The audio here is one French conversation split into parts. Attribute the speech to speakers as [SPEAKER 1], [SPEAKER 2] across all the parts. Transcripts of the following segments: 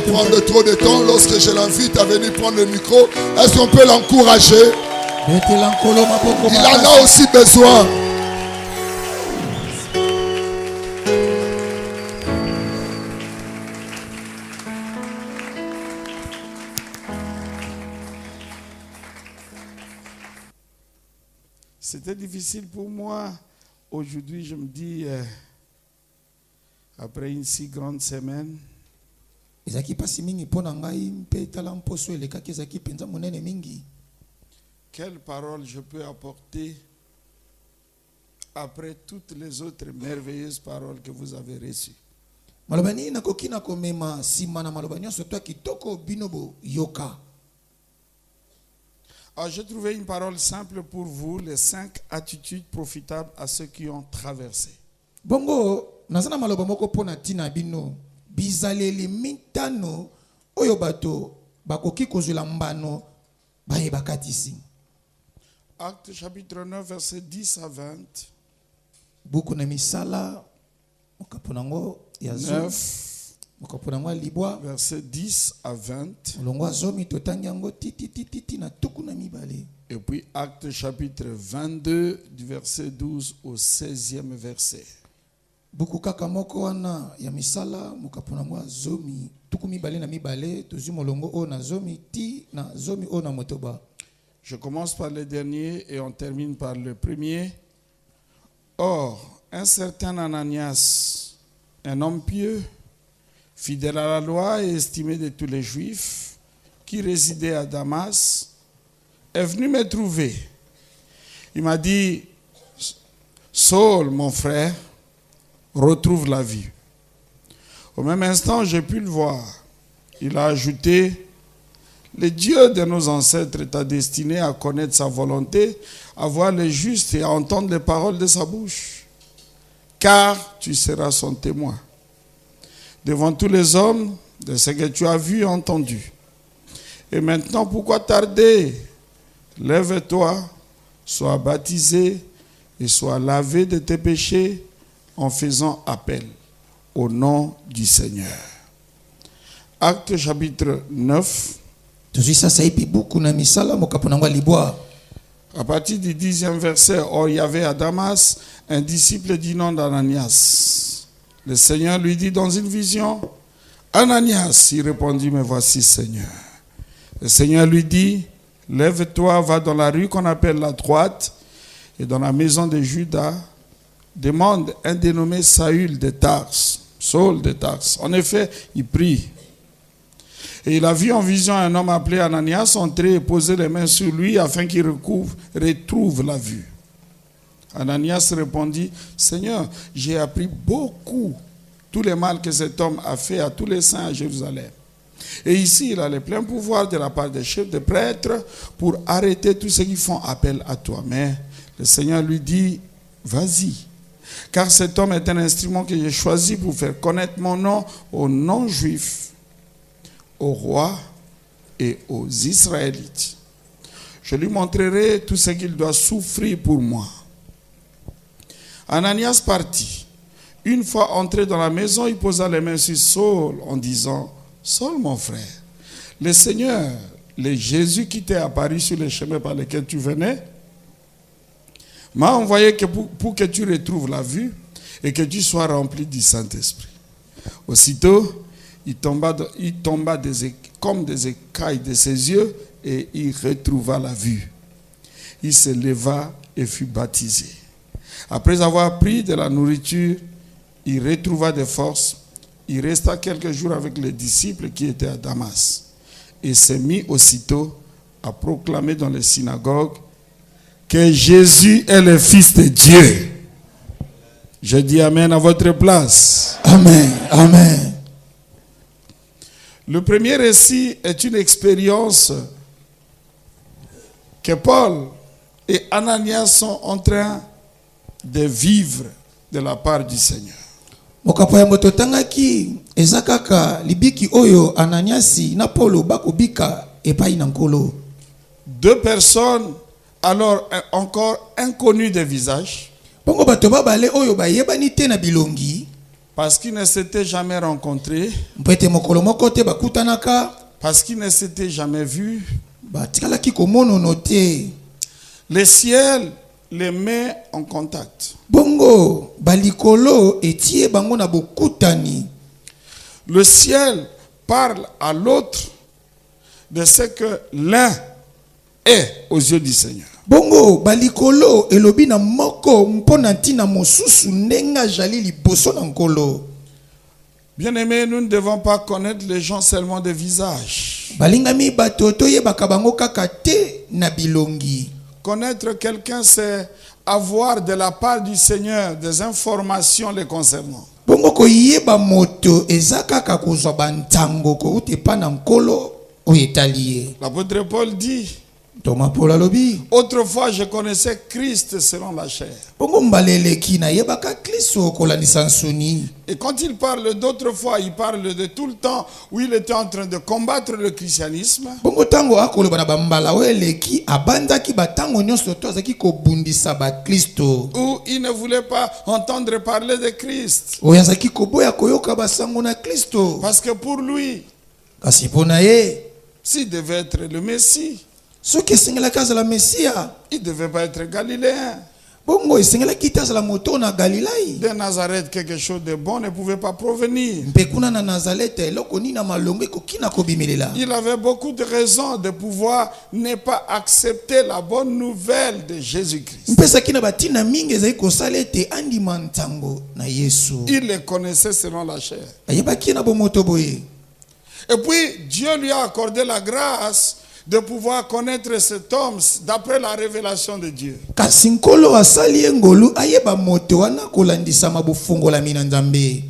[SPEAKER 1] prendre trop de temps lorsque je l'invite à venir prendre le micro. Est-ce qu'on peut l'encourager? Il en a aussi besoin.
[SPEAKER 2] C'était difficile pour moi. Aujourd'hui, je me dis, après une si grande semaine, quelle parole je peux apporter après toutes les autres merveilleuses paroles que vous avez reçues. Alors, j'ai trouvé une parole simple pour vous, les 5 attitudes profitables à ceux qui ont traversé.
[SPEAKER 3] Bongo, nazana maloba moko pona tina bino, bizaleli mitano, oyo bato, bakoki kozula mbano, baye bakatisi.
[SPEAKER 2] Acte chapitre 9, verset 10 à 20.
[SPEAKER 3] Buku na misala, mokaponango ya
[SPEAKER 2] 9,
[SPEAKER 3] mokaponango libwa,
[SPEAKER 2] verset 10 à 20.
[SPEAKER 3] Olongwa zomi totangi yango titi na tuku na mibale.
[SPEAKER 2] Et puis acte chapitre 22, du verset 12 au 16e verset.
[SPEAKER 3] Buku kaka moko wana ya misala, mokaponango zomi, tuku mibale na mibale, tozi molongo o na zomi ti na zomi o na motoba.
[SPEAKER 2] Je commence par le dernier et on termine par le premier. Or, un certain Ananias, un homme pieux, fidèle à la loi et estimé de tous les Juifs, qui résidait à Damas, est venu me trouver. Il m'a dit, Saul, mon frère, retrouve la vue. Au même instant, j'ai pu le voir. Il a ajouté, le Dieu de nos ancêtres t'a destiné à connaître sa volonté, à voir le juste et à entendre les paroles de sa bouche. Car tu seras son témoin devant tous les hommes de ce que tu as vu et entendu. Et maintenant, pourquoi tarder? Lève-toi, sois baptisé et sois lavé de tes péchés en faisant appel au nom du Seigneur. Acte chapitre 9. À partir du 10e verset, or il y avait à Damas un disciple du nom d'Ananias. Le Seigneur lui dit dans une vision, Ananias, il répondit, me voici Seigneur. Le Seigneur lui dit, lève-toi, va dans la rue qu'on appelle la droite et dans la maison de Judas, demande un dénommé Saül de Tarse, Saul de Tarse. En effet, il prie. Et il a vu en vision un homme appelé Ananias entrer et poser les mains sur lui afin qu'il retrouve la vue. Ananias répondit, Seigneur, j'ai appris beaucoup tout le mal que cet homme a fait à tous les saints à Jérusalem. Et ici, il a le plein pouvoir de la part des chefs de prêtres pour arrêter tous ceux qui font appel à toi. Mais le Seigneur lui dit, vas-y, car cet homme est un instrument que j'ai choisi pour faire connaître mon nom aux non-juifs, aux rois et aux Israélites. Je lui montrerai tout ce qu'il doit souffrir pour moi. Ananias partit. Une fois entré dans la maison, il posa les mains sur Saul en disant, Saul mon frère, le Seigneur, le Jésus qui t'est apparu sur le chemin par lequel tu venais, m'a envoyé pour que tu retrouves la vue et que tu sois rempli du Saint-Esprit. Aussitôt, il tomba comme des écailles de ses yeux et il retrouva la vue. Il se leva et fut baptisé. Après avoir pris de la nourriture, il retrouva des forces. Il resta quelques jours avec les disciples qui étaient à Damas et s'est mis aussitôt à proclamer dans les synagogues que Jésus est le Fils de Dieu. Je dis Amen à votre place.
[SPEAKER 3] Amen, Amen.
[SPEAKER 2] Le premier récit est une expérience que Paul et Ananias sont en train de vivre de la part du Seigneur.
[SPEAKER 3] Mokapo moto tangaki ezakaka libiki oyo Ananiasi na Paulo bakobika epai na nkolo.
[SPEAKER 2] Deux personnes alors encore inconnues de visage.
[SPEAKER 3] Bongo bato babale oyo bayebani te na bilongi.
[SPEAKER 2] Parce qu'ils ne s'étaient jamais rencontrés.
[SPEAKER 3] mpete mokolo moko te bakutanaka
[SPEAKER 2] Parce qu'ils ne s'étaient jamais vus.
[SPEAKER 3] batikalaki komonono te.
[SPEAKER 2] Le ciel les met en contact.
[SPEAKER 3] Bongo balikolo etie bango na bokutani.
[SPEAKER 2] Le ciel parle à l'autre de ce que l'un est aux yeux du Seigneur.
[SPEAKER 3] Bongo balikolo elobi na moko mpona ntina mosusu ndenga jali liboso na nkolo.
[SPEAKER 2] Bien-aimés, nous ne devons pas connaître les gens seulement de visage.
[SPEAKER 3] Balingami bato toyebaka bango kaka te na bilongi.
[SPEAKER 2] Connaître quelqu'un, c'est avoir de la part du Seigneur des informations les concernant.
[SPEAKER 3] Bongo koyeba moto eza kaka kozwa bantango ko utepa na nkolo oyetaliye.
[SPEAKER 2] L'apôtre Paul dit,
[SPEAKER 3] Thomas Paul alobi.
[SPEAKER 2] autrefois je connaissais Christ selon la chair.
[SPEAKER 3] Bongo mbaleleki na yebaka Kristo kolandisa nsuni.
[SPEAKER 2] Et quand il parle d'autrefois, il parle de tout le temps où il était en train de combattre le christianisme.
[SPEAKER 3] Bongo tango akoloba na bambala weleki abandaki batango nyonso to azaki kobundisa ba Kristo.
[SPEAKER 2] Où il ne voulait pas entendre parler de Christ.
[SPEAKER 3] Oyo azaki koboya koyoka basango na Kristo.
[SPEAKER 2] Parce que pour lui,
[SPEAKER 3] Kasi pona ye
[SPEAKER 2] s'il devait être le Messie,
[SPEAKER 3] soki esengelaki azala Mesia.
[SPEAKER 2] il ne devait pas être galiléen.
[SPEAKER 3] Bongo esengelaki te azala moto na Galilai.
[SPEAKER 2] De Nazareth, quelque chose de bon ne pouvait pas provenir.
[SPEAKER 3] Mpe kuna na Nazareth eloko nini na malongo ekokina kobimelela.
[SPEAKER 2] Il avait beaucoup de raisons de pouvoir ne pas accepter la bonne nouvelle de Jésus-Christ.
[SPEAKER 3] Mpesaki na batina mingi ezali kosala ete andima ntango na Yesu.
[SPEAKER 2] Il les connaissait selon la chair.
[SPEAKER 3] Ayebaki na bomoto boye.
[SPEAKER 2] Et puis, Dieu lui a accordé la grâce de pouvoir connaître cet homme d'après la révélation de Dieu.
[SPEAKER 3] Kasi nkolo asali ye ngolu ayeba moto wana kolandisa mabufungolami na Nzambe.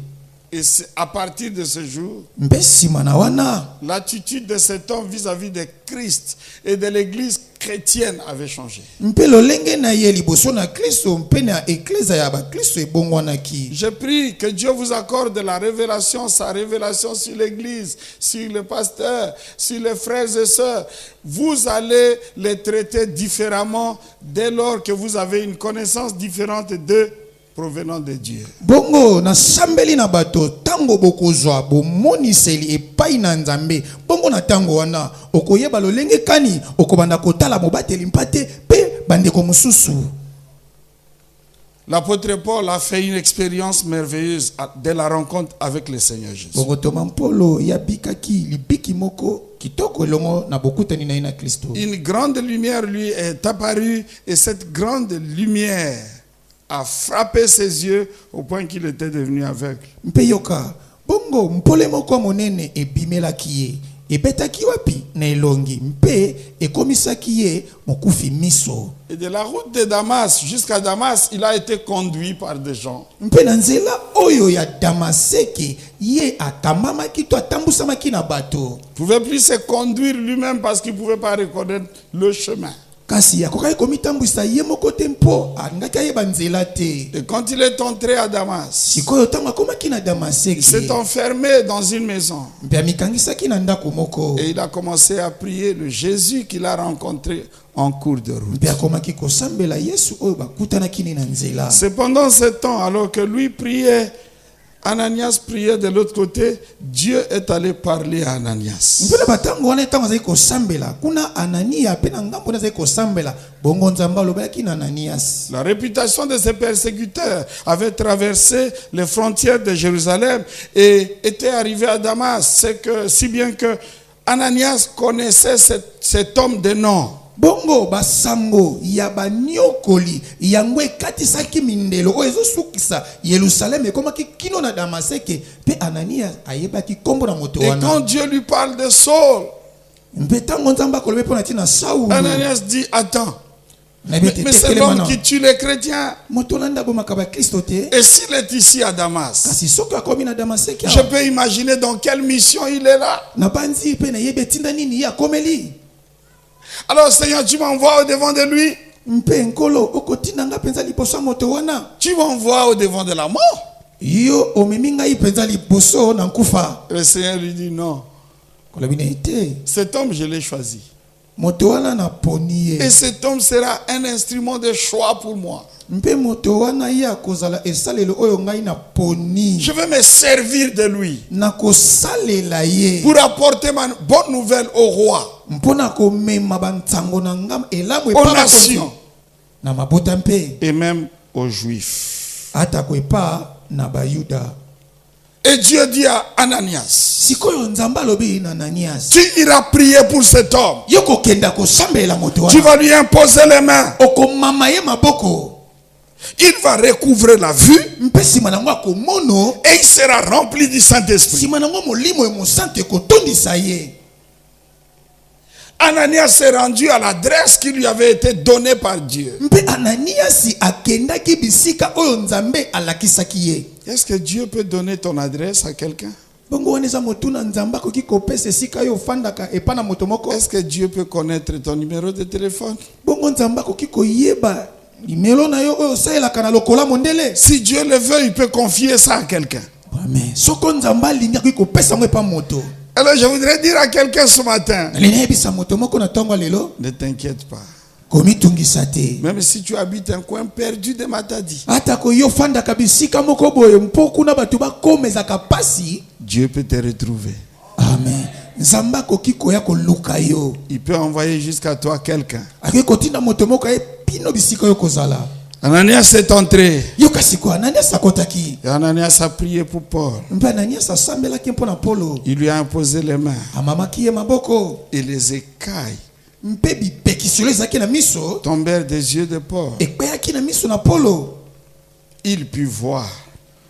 [SPEAKER 2] Et c'est à partir de ce jour,
[SPEAKER 3] Mpe nsima na wana
[SPEAKER 2] l'attitude de cet homme vis-à-vis de Christ et de l'église chrétienne avait changé.
[SPEAKER 3] mpe lolenge na ye liboso na Kristo mpe na eklezia ya bakristo ebongwanaki.
[SPEAKER 2] Je prie que Dieu vous accorde la révélation, sa révélation sur l'église, sur le pasteur, sur les frères et sœurs. Vous allez les traiter différemment dès lors que vous avez une connaissance différente d'eux provenant de Dieu.
[SPEAKER 3] Bongo na sambeli na bato tango bokozwa bomoniseli epai na Nzambe. Bongo na tango wana okoyeba lolenge kani okobanda kotala mobateli mpate pe bandeko mususu.
[SPEAKER 2] L'apôtre Paul a fait une expérience merveilleuse dès la rencontre avec le Seigneur Jésus.
[SPEAKER 3] Bongo Thomas Paul ya bikaki libiki moko kitoko elongo na bokutani na ye na Kristo.
[SPEAKER 2] Une grande lumière lui est apparue et cette grande lumière a frappé ses yeux au point qu'il était devenu aveugle.
[SPEAKER 3] Mpe yoka bongo mpole moko monene ebimelaki ye ebetaki wapi na elongi mpe ekomisaki ye mokufi miso.
[SPEAKER 2] Et de la route de Damas jusqu'à Damas, il a été conduit par des gens.
[SPEAKER 3] Mpe na nzela oyo ya Damaseke ye atamamaki to atambusamaki na bato.
[SPEAKER 2] Il ne pouvait plus se conduire lui-même parce qu'il ne pouvait pas reconnaître le chemin.
[SPEAKER 3] Kasi akokaki komitambwisa ye moko te mpo alingaki ayeba nzela te.
[SPEAKER 2] Et quand il est entré à Damas,
[SPEAKER 3] Sikoyo ntango akomaki na
[SPEAKER 2] il
[SPEAKER 3] Damaseke
[SPEAKER 2] s'est enfermé dans une maison.
[SPEAKER 3] mpe amikangisaki na ndako moko.
[SPEAKER 2] Et il a commencé à prier le Jésus qu'il a rencontré en cours de route.
[SPEAKER 3] Mpe akomaki kosambela Yesu oyo bakutanaki ne na nzela.
[SPEAKER 2] C'est pendant ce temps, alors que lui priait, Ananias priait de l'autre côté, Dieu est allé parler à Ananias.
[SPEAKER 3] Mpe na batango wana ntango azali kosambela kuna Anania mpe na ngambo wana azali kosambela bongo Nzambe alobaki na Ananias.
[SPEAKER 2] La réputation de ses persécuteurs avait traversé les frontières de Jérusalem et était arrivé à Damas. C'est que, si bien que Ananias connaissait cet homme de nom.
[SPEAKER 3] Bongo basango ya banyokoli yango ekatisaki mindelo oyo ezosukisa Yerusalem ekomaki kino na Damaseke pe Ananias ayebaki kombo na moto
[SPEAKER 2] Et
[SPEAKER 3] wana.
[SPEAKER 2] quand Dieu lui parle de Saul,
[SPEAKER 3] Mpe tango Nzambe akolobi mpo na tina Saulu
[SPEAKER 2] Ananias dit, attends,
[SPEAKER 3] mais
[SPEAKER 2] mais c'est l'homme qui tue les chrétiens.
[SPEAKER 3] moto landa bomaka ba Kristo te.
[SPEAKER 2] Et s'il est ici à Damas,
[SPEAKER 3] Kasi soki akomi na Damaseke
[SPEAKER 2] je peux imaginer dans quelle mission il est là.
[SPEAKER 3] na banzi pe na yebe tinda nini ya komeli.
[SPEAKER 2] Alors Seigneur, tu m'envoies au-devant de lui.
[SPEAKER 3] Mpe nkolo okotinda nga penza liboso moto wana.
[SPEAKER 2] Tu m'envoies au-devant de la mort.
[SPEAKER 3] Yo omemi ngai penza liboso na nkufa.
[SPEAKER 2] Le Seigneur lui dit non.
[SPEAKER 3] Kolobi na ite.
[SPEAKER 2] Cet homme, je l'ai choisi.
[SPEAKER 3] moto wana na poni ye.
[SPEAKER 2] Et cet homme sera un instrument de choix pour moi.
[SPEAKER 3] Mpe moto wana ye akozala esalelo oyo ngai na poni.
[SPEAKER 2] Je vais me servir de lui
[SPEAKER 3] Na kosalela ye.
[SPEAKER 2] pour apporter ma bonne nouvelle au roi,
[SPEAKER 3] Mpona komema bantango na ngam elamu
[SPEAKER 2] aux
[SPEAKER 3] epa
[SPEAKER 2] nations
[SPEAKER 3] na mabota mpe
[SPEAKER 2] et même aux juifs.
[SPEAKER 3] ata koepa na bayuda.
[SPEAKER 2] Et Dieu dit à Ananias,
[SPEAKER 3] Sikoyo nzamba lobi na Ananias.
[SPEAKER 2] tu iras prier pour cet homme.
[SPEAKER 3] Yoko kenda kosambela moto
[SPEAKER 2] Tu
[SPEAKER 3] wana.
[SPEAKER 2] vas lui imposer les mains.
[SPEAKER 3] Okomama ye maboko.
[SPEAKER 2] Il va recouvrer la vue
[SPEAKER 3] Mpe sima nango akomono.
[SPEAKER 2] et il sera rempli du Saint-Esprit.
[SPEAKER 3] Sima nango molimo e mosante kotondisa ye.
[SPEAKER 2] Ananias s'est rendu à l'adresse qui lui avait été donnée par Dieu.
[SPEAKER 3] Mpe Ananias akendaki bisika oyo nzambe alakisaki ye.
[SPEAKER 2] Est-ce que Dieu peut donner ton adresse à quelqu'un?
[SPEAKER 3] Bongo wana eza motuna nzamba koki kopesa esika yo ofandaka epa na moto moko.
[SPEAKER 2] Est-ce que Dieu peut connaître ton numéro de téléphone?
[SPEAKER 3] Bongo nzamba koki koyeba nimero na yo oyo osalelaka na lokola mondele.
[SPEAKER 2] Si Dieu le veut, il peut confier ça à quelqu'un.
[SPEAKER 3] Amen. Soko nzamba alingi akoki kopesa ngo epa moto.
[SPEAKER 2] Alors je voudrais dire à quelqu'un ce matin,
[SPEAKER 3] Nalingi yebisa moto moko na ntongo lelo.
[SPEAKER 2] ne t'inquiète pas.
[SPEAKER 3] Komitungisa te.
[SPEAKER 2] Même si tu habites un coin perdu de Matadi,
[SPEAKER 3] Ata ko yo fandaka bisika moko boye mpo kuna bato bakomezaka pasi.
[SPEAKER 2] Dieu peut te retrouver.
[SPEAKER 3] Amen. Nzamba koki koya koluka yo.
[SPEAKER 2] Il peut envoyer jusqu'à toi quelqu'un.
[SPEAKER 3] Akoki kotinda moto moko ye pino bisika yo kozala.
[SPEAKER 2] Ananias est entré.
[SPEAKER 3] Yo kasi ko Ananias akotaki.
[SPEAKER 2] Et Ananias a prié pour Paul.
[SPEAKER 3] Mpe Ananias asambelaki mpo na Polo.
[SPEAKER 2] Il lui a imposé les mains.
[SPEAKER 3] Amamaki ye maboko.
[SPEAKER 2] Et les écailles
[SPEAKER 3] Mpe bipekiselo ezaki na miso.
[SPEAKER 2] tombèrent des yeux de Paul.
[SPEAKER 3] Ekpeyaki na miso na Polo.
[SPEAKER 2] Il put voir.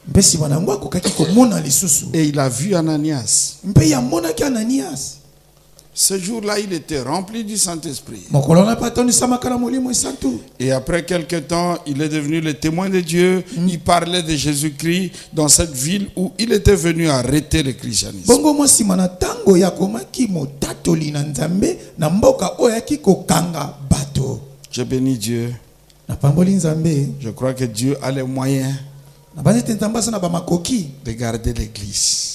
[SPEAKER 3] Mpe sima nango akokaki komona lisusu.
[SPEAKER 2] Et il a vu Ananias.
[SPEAKER 3] Mpe yamonaki Ananias.
[SPEAKER 2] Ce jour-là, il était rempli du Saint-Esprit.
[SPEAKER 3] Mokolo na patonisamaka na molimo esantu.
[SPEAKER 2] Et après quelque temps, il est devenu le témoin de Dieu. Il parlait de Jésus-Christ dans cette ville où il était venu arrêter le christianisme.
[SPEAKER 3] Bongo mwa sima na tango ya komaki motatoli na nzambe na mboka oyo yaki kokanga bato.
[SPEAKER 2] Je bénis Dieu.
[SPEAKER 3] Na pamboli nzambe.
[SPEAKER 2] Je crois que Dieu a les moyens
[SPEAKER 3] Na bazi tentambasa na bamakoki.
[SPEAKER 2] de garder l'église.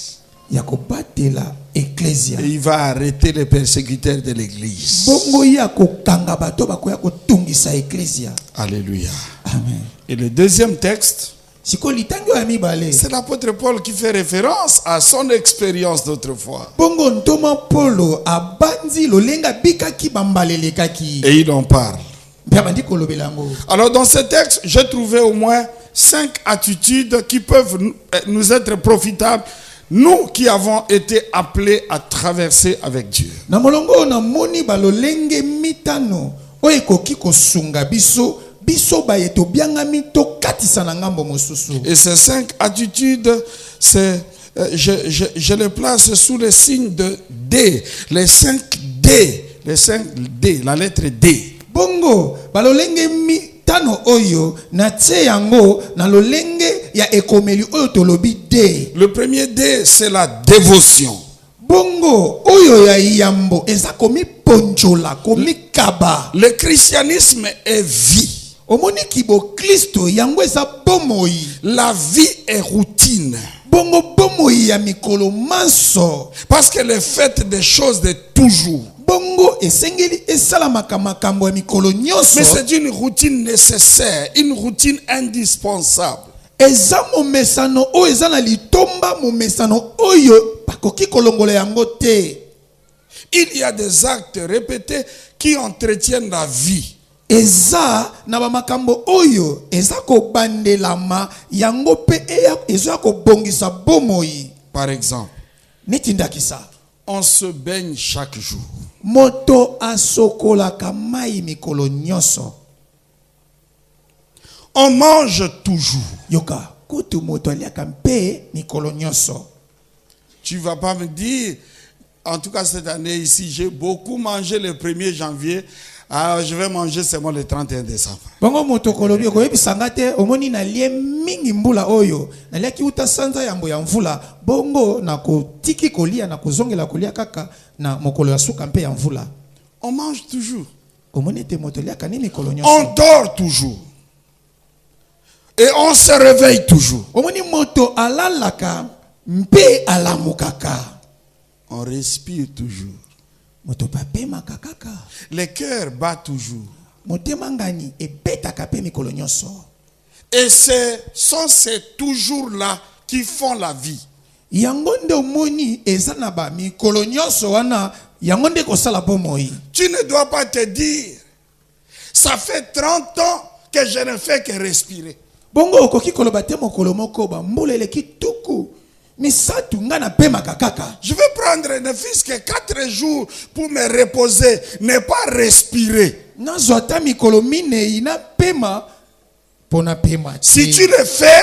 [SPEAKER 3] Ya kobatela eklesia.
[SPEAKER 2] Et il va arrêter les persécuteurs de l'église.
[SPEAKER 3] Bongo ya kokanga bato bakoya kotungisa eklesia.
[SPEAKER 2] Alléluia.
[SPEAKER 3] Amen.
[SPEAKER 2] Et le deuxième texte,
[SPEAKER 3] Siko litango ya mibale.
[SPEAKER 2] c'est l'apôtre Paul qui fait référence à son expérience d'autrefois.
[SPEAKER 3] Bongo ntoma Polo abanzi lolenga bikaki bambalelekaki.
[SPEAKER 2] Et il en parle.
[SPEAKER 3] Mpe bandi kolobela ngo.
[SPEAKER 2] Alors dans ce texte, j'ai trouvé au moins 5 attitudes qui peuvent nous être profitables, nous qui avons été appelés à traverser avec Dieu.
[SPEAKER 3] Na molongo na moni balolenge mitano oyo ekoki kosunga biso biso bayeto biangami tokatisa na ngambo mosusu.
[SPEAKER 2] Et ces 5 attitudes, je les place sous le signe de D. Les 5 D. Les 5 D, la lettre D.
[SPEAKER 3] Bongo balolenge mitano oyo na tse yango na lolenge ya ekomeli oyo tolobi D.
[SPEAKER 2] Le premier D, c'est la dévotion.
[SPEAKER 3] Bongo oyo ya yambo eza komi ponjola komi kaba.
[SPEAKER 2] Le christianisme est vie.
[SPEAKER 3] Omoni kibo Kristo yango eza bomoi.
[SPEAKER 2] La vie est routine.
[SPEAKER 3] Bongo bomoi ya mikolo manso.
[SPEAKER 2] Parce qu'elle est faite des choses de toujours.
[SPEAKER 3] Bongo esengeli esalamaka makambo ya mikolo nyonso.
[SPEAKER 2] Mais c'est une routine nécessaire, une routine indispensable.
[SPEAKER 3] Eza momesano oyo eza na litomba momesano oyo bakoki kolongola yango te.
[SPEAKER 2] Il y a des actes répétés qui entretiennent la vie.
[SPEAKER 3] Eza na bamakambo oyo eza kobandelama yango pe eza kobongisa bomoi.
[SPEAKER 2] Par exemple,
[SPEAKER 3] Netindakisa.
[SPEAKER 2] on se baigne chaque jour.
[SPEAKER 3] Moto asokolaka mai mikolo nyonso.
[SPEAKER 2] On mange toujours.
[SPEAKER 3] Yoka kutu moto aliaka mpe mikolo nyonso.
[SPEAKER 2] Tu vas pas me dire, en tout cas cette année ici, j'ai beaucoup mangé le 1er janvier. Alors je vais manger seulement le 31 décembre.
[SPEAKER 3] Bongo moto kolobi koyebisanga te omoni na lie mingi mbula oyo na liaki uta sanza yambo ya mvula bongo na kotiki kolia na kozongela kolia kaka na mokolo ya suka mpe ya mvula.
[SPEAKER 2] On mange toujours.
[SPEAKER 3] Omoni te moto liaka ni mikolo nyonso.
[SPEAKER 2] On dort toujours. Et on se réveille toujours.
[SPEAKER 3] Omoni moto alalaka mpe alamukaka.
[SPEAKER 2] On respire toujours. Le cœur bat toujours.
[SPEAKER 3] Et
[SPEAKER 2] ce sont ces toujours-là qui font la vie.
[SPEAKER 3] Tu ne
[SPEAKER 2] dois pas te dire, ça fait 30 ans que je ne fais que respirer. Je vais prendre ne fût-ce que 4 jours pour me reposer, ne pas respirer. Si tu le fais,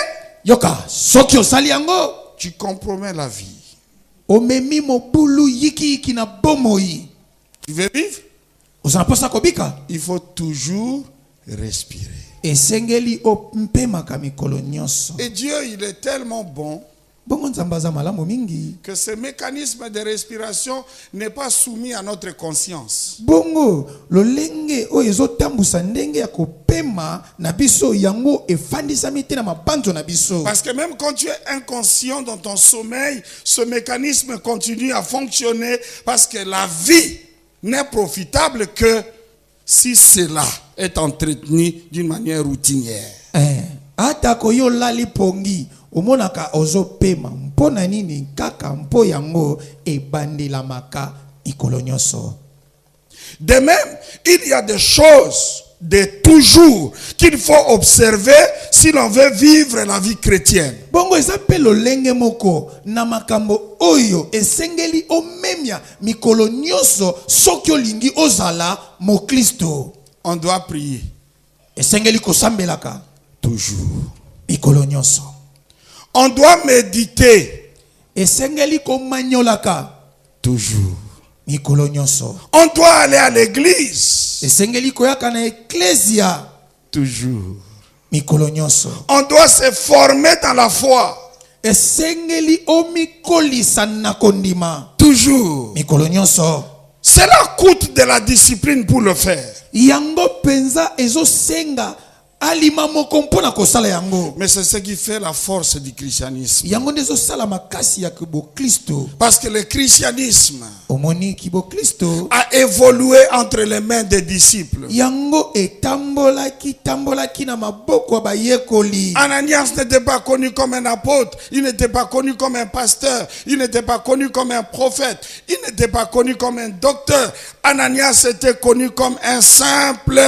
[SPEAKER 2] tu compromets la vie. Tu veux vivre? Il faut toujours respirer. Et Dieu, il est tellement bon que ce mécanisme de respiration n'est pas soumis à notre conscience. Parce que même quand tu es inconscient dans ton sommeil, ce mécanisme continue à fonctionner parce que la vie n'est profitable que si cela est entretenu d'une manière routinière. De même, il y a des choses de toujours qu'il faut observer si l'on veut vivre la vie chrétienne. On doit prier toujours. On doit méditer toujours. On doit aller à l'église toujours. On doit se former dans la foi toujours. Cela coûte de la discipline pour le faire. Mais c'est ce qui fait la force du christianisme. Parce que le christianisme a évolué entre les mains des disciples. Ananias n'était pas connu comme un apôtre, il n'était pas connu comme un pasteur, il n'était pas connu comme un prophète, il n'était pas connu comme un docteur. Ananias était connu comme un simple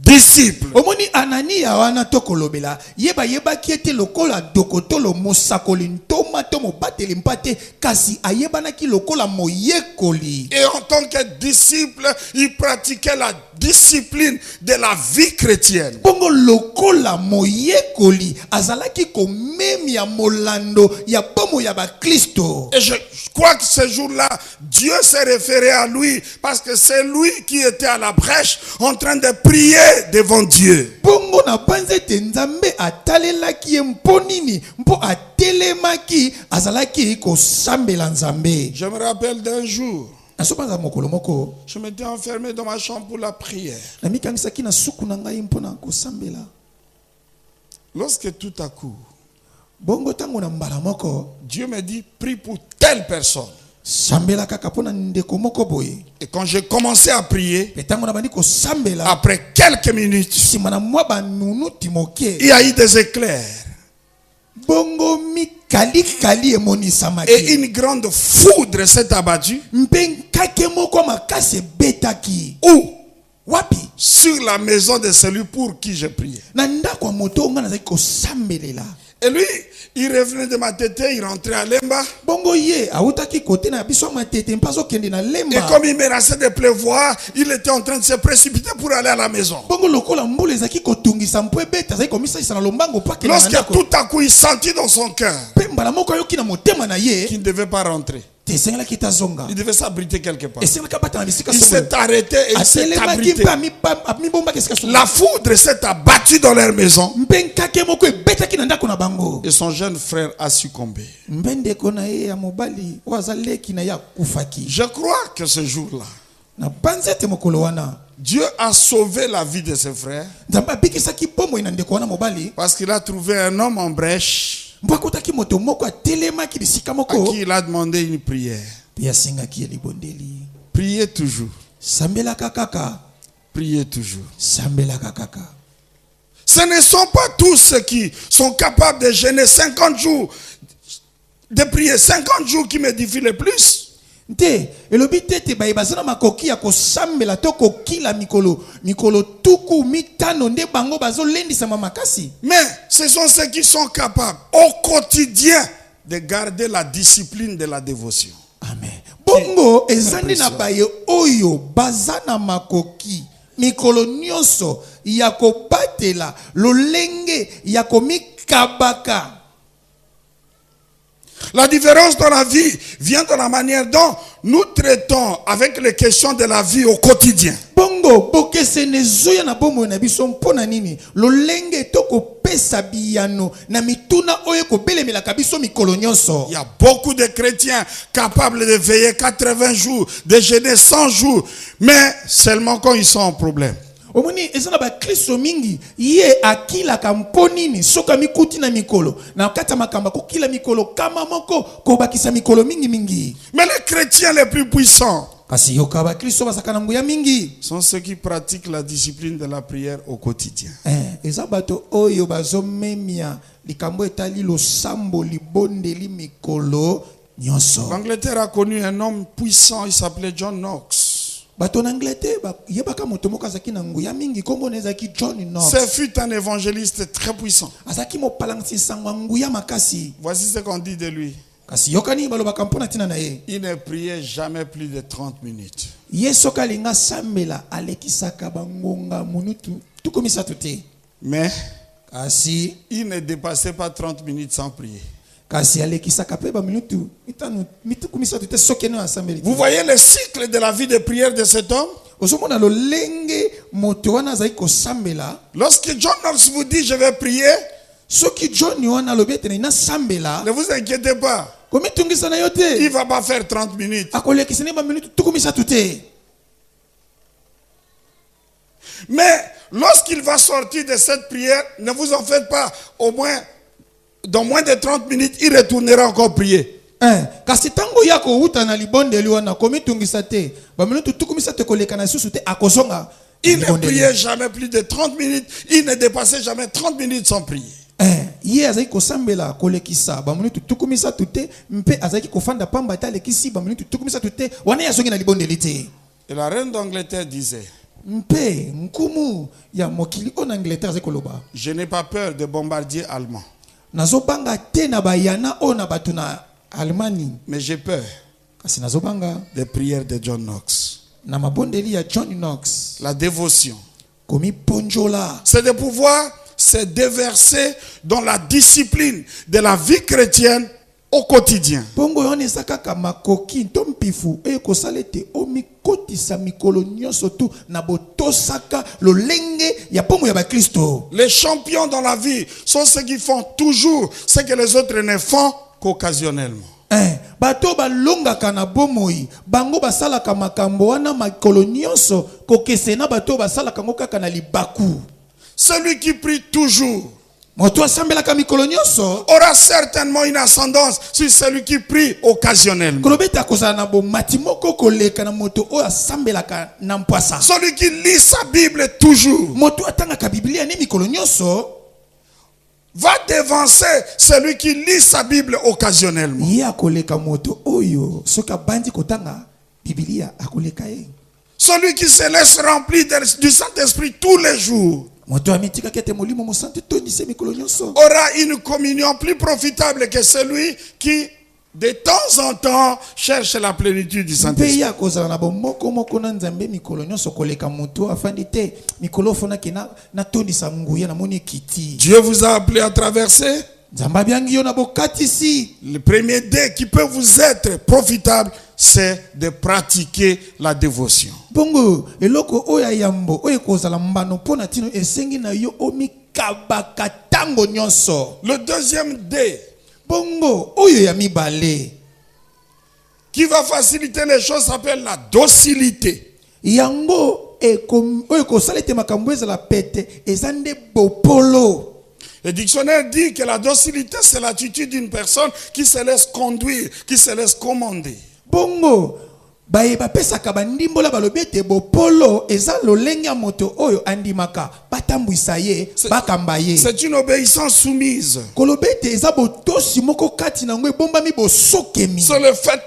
[SPEAKER 2] disciple.
[SPEAKER 3] Omoni Anania wana tokolobela yeba ki ete lokola dokotolo mosakoli ntoma tomo bateli mpate kasi ayebana ki lokola moyekoli.
[SPEAKER 2] Et en tant que disciple, il pratiquait la discipline de la vie chrétienne.
[SPEAKER 3] Bongo lokola moyekoli azalaki komemi ya molando ya bomo ya ba Kristo.
[SPEAKER 2] Et je crois que ce jour-là, Dieu s'est référé à lui parce que c'est lui qui était à la brèche en train de prier devant Dieu.
[SPEAKER 3] Bongo na panzete nzambe atalelaki mponini mpo atelemaki azalaki ko sambela nzambe.
[SPEAKER 2] Je me rappelle d'un jour, je m'étais enfermé dans ma chambre pour la prière. Lorsque tout à coup, Dieu me dit, prie pour telle personne. Et quand j'ai commencé à prier, après quelques minutes, il y a eu des éclairs. Et une grande foudre s'est abattue. Où? Sur la maison de celui pour qui je priais. Et lui, il revenait de Matete, il rentrait à Lemba. Et comme il menaçait de pleuvoir, il était en train de se précipiter pour aller à la maison. Lorsque tout à coup il sentit dans son cœur qu'il ne devait pas rentrer, il devait s'abriter quelque part. Il s'est arrêté et il s'est abrité. La foudre s'est abattue dans leur maison. Et son jeune frère a succombé. Je crois que ce jour-là, Dieu a sauvé la vie de ses frères parce qu'il a trouvé un homme en brèche à qui il a demandé une prière. Priez toujours.
[SPEAKER 3] Sambela kaka.
[SPEAKER 2] Priez toujours.
[SPEAKER 3] Sambela kaka.
[SPEAKER 2] Ce ne sont pas tous ceux qui sont capables de jeûner 50 jours, de prier 50 jours qui m'édifient le plus.
[SPEAKER 3] Nte, elobite te baibazana makoki ya kosambela to kokila mikolo tuku mitano nde bango bazo lendisa makasi.
[SPEAKER 2] Mais ce sont ceux qui sont capables au quotidien de garder la discipline de la dévotion.
[SPEAKER 3] Amen. Bongo ezandi na baye oyo bazana makoki mikolo nyonso ya kobatela lolenge ya komikabaka.
[SPEAKER 2] La différence dans la vie vient de la manière dont nous traitons avec les questions de la vie au quotidien.
[SPEAKER 3] Bongo bokese nezoya na bomo na biso mpona nini lolenge toko pesa biyano na mituna oyo ko belemela kabiso mikolo nyonso.
[SPEAKER 2] Il y a beaucoup de chrétiens capables de veiller 80 jours, de jeûner 100 jours, mais seulement quand ils sont en problème.
[SPEAKER 3] Omoni ezana ba Kristo mingi ye akila kamponini soka mikuti na mikolo na kata makamba kokila mikolo kama moko ko bakisa mikolo mingi.
[SPEAKER 2] Mais les chrétiens les plus puissants
[SPEAKER 3] kasi yoka ba Kristo basakana nguya mingi
[SPEAKER 2] sont ceux qui pratiquent la discipline de la prière au quotidien.
[SPEAKER 3] Ezabato oyo bazomemia likambo etali lo sambo libondeli mikolo nyonso.
[SPEAKER 2] L'Angleterre a connu un homme puissant, il s'appelait John Knox.
[SPEAKER 3] Ce
[SPEAKER 2] fut un évangéliste très puissant. Voici ce qu'on dit de lui. Il ne priait jamais plus de 30 minutes. Mais il ne dépassait pas 30 minutes sans prier. Vous voyez le cycle de la vie de prière de cet homme? Lorsque John Knox vous dit je vais prier, ne vous inquiétez pas. Il ne va pas faire 30 minutes. Mais lorsqu'il va sortir de cette prière, ne vous en faites pas. Au moins, dans moins de 30 minutes, il retournera encore prier. Il ne priait jamais plus de 30 minutes. Il ne dépassait jamais 30 minutes sans prier.
[SPEAKER 3] Et
[SPEAKER 2] la reine d'Angleterre disait: je n'ai pas peur de bombardiers allemands. Mais j'ai peur des prières de John Knox. La dévotion, c'est de pouvoir se déverser dans la discipline de la vie chrétienne au quotidien. Les champions dans la vie sont ceux qui font toujours ce que les autres ne font qu'occasionnellement. Celui qui prie toujours aura certainement une ascendance sur celui qui prie occasionnellement. Celui qui lit sa Bible toujours va devancer celui qui lit sa Bible occasionnellement. Celui qui se laisse remplir du Saint-Esprit tous les jours aura une communion plus profitable que celui qui de temps en temps cherche la plénitude du Saint-Esprit. Dieu vous a appelé à traverser. Le premier dé qui peut vous être profitable, c'est de pratiquer la dévotion. Le deuxième dé qui va faciliter les choses s'appelle la docilité. Le dictionnaire dit que la docilité, c'est l'attitude d'une personne qui se laisse conduire, qui se laisse commander.
[SPEAKER 3] baye bapesaka bandimbola balobi ete bopolo eza lolenge ya moto oyo andimaka batambwisa ye bakamba ye.
[SPEAKER 2] C'est une obéissance soumise.
[SPEAKER 3] Kolobi ete eza botosi moko kati nango ebombami bosokemi.
[SPEAKER 2] C'est le fait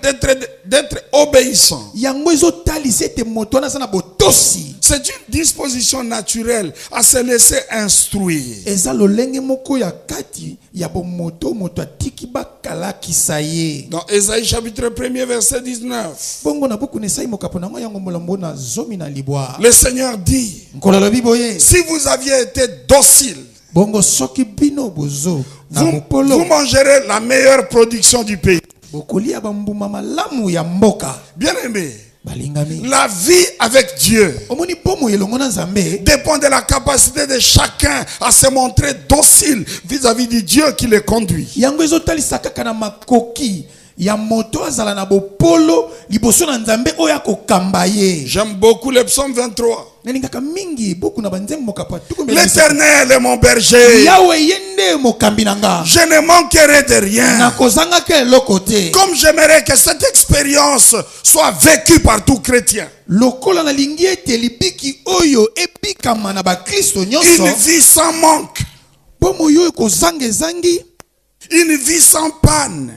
[SPEAKER 2] d'être obéissant.
[SPEAKER 3] Yango ezotalisa ete moto wana aza na botosi.
[SPEAKER 2] C'est une disposition naturelle à se laisser instruire.
[SPEAKER 3] Eza lolenge moko ya kati ya bomoto moto atiki bakalakisa ye.
[SPEAKER 2] Dans Ésaïe chapitre 1er verset 19.
[SPEAKER 3] Bongo na buku nesai mokapo nango yango molambo na zomi na libwa.
[SPEAKER 2] Le Seigneur dit,
[SPEAKER 3] Nkololobi boye,
[SPEAKER 2] si vous aviez été docile,
[SPEAKER 3] bongo soki bino bozo na
[SPEAKER 2] vous
[SPEAKER 3] mopolo
[SPEAKER 2] mangerez la meilleure production du pays.
[SPEAKER 3] bokolia bambuma malamu ya mboka.
[SPEAKER 2] Bien-aimé,
[SPEAKER 3] Balingami,
[SPEAKER 2] la vie avec Dieu
[SPEAKER 3] omoni pomo elongo na Nzambe
[SPEAKER 2] dépend de la capacité de chacun à se montrer docile vis-à-vis du Dieu qui les conduit.
[SPEAKER 3] yango ezotalisa kaka na makoki ya moto azala na bopolo liboso na Nzambe oyo akokamba ye.
[SPEAKER 2] J'aime beaucoup le psaume 23.
[SPEAKER 3] Nalingaka mingi boku na banzembo mokapa tuko
[SPEAKER 2] L'Éternel est mon berger.
[SPEAKER 3] Yahweh yende mokambi nanga.
[SPEAKER 2] Je ne manquerai de rien.
[SPEAKER 3] Na kozanga ke lokote.
[SPEAKER 2] Comme j'aimerais que cette expérience soit vécue par tout chrétien.
[SPEAKER 3] Lokola na lingi ete libiki oyo ebikama na ba Kristo nyonso.
[SPEAKER 2] Une vie sans manque.
[SPEAKER 3] Bomo yo kozanga zangi.
[SPEAKER 2] Une vie sans panne.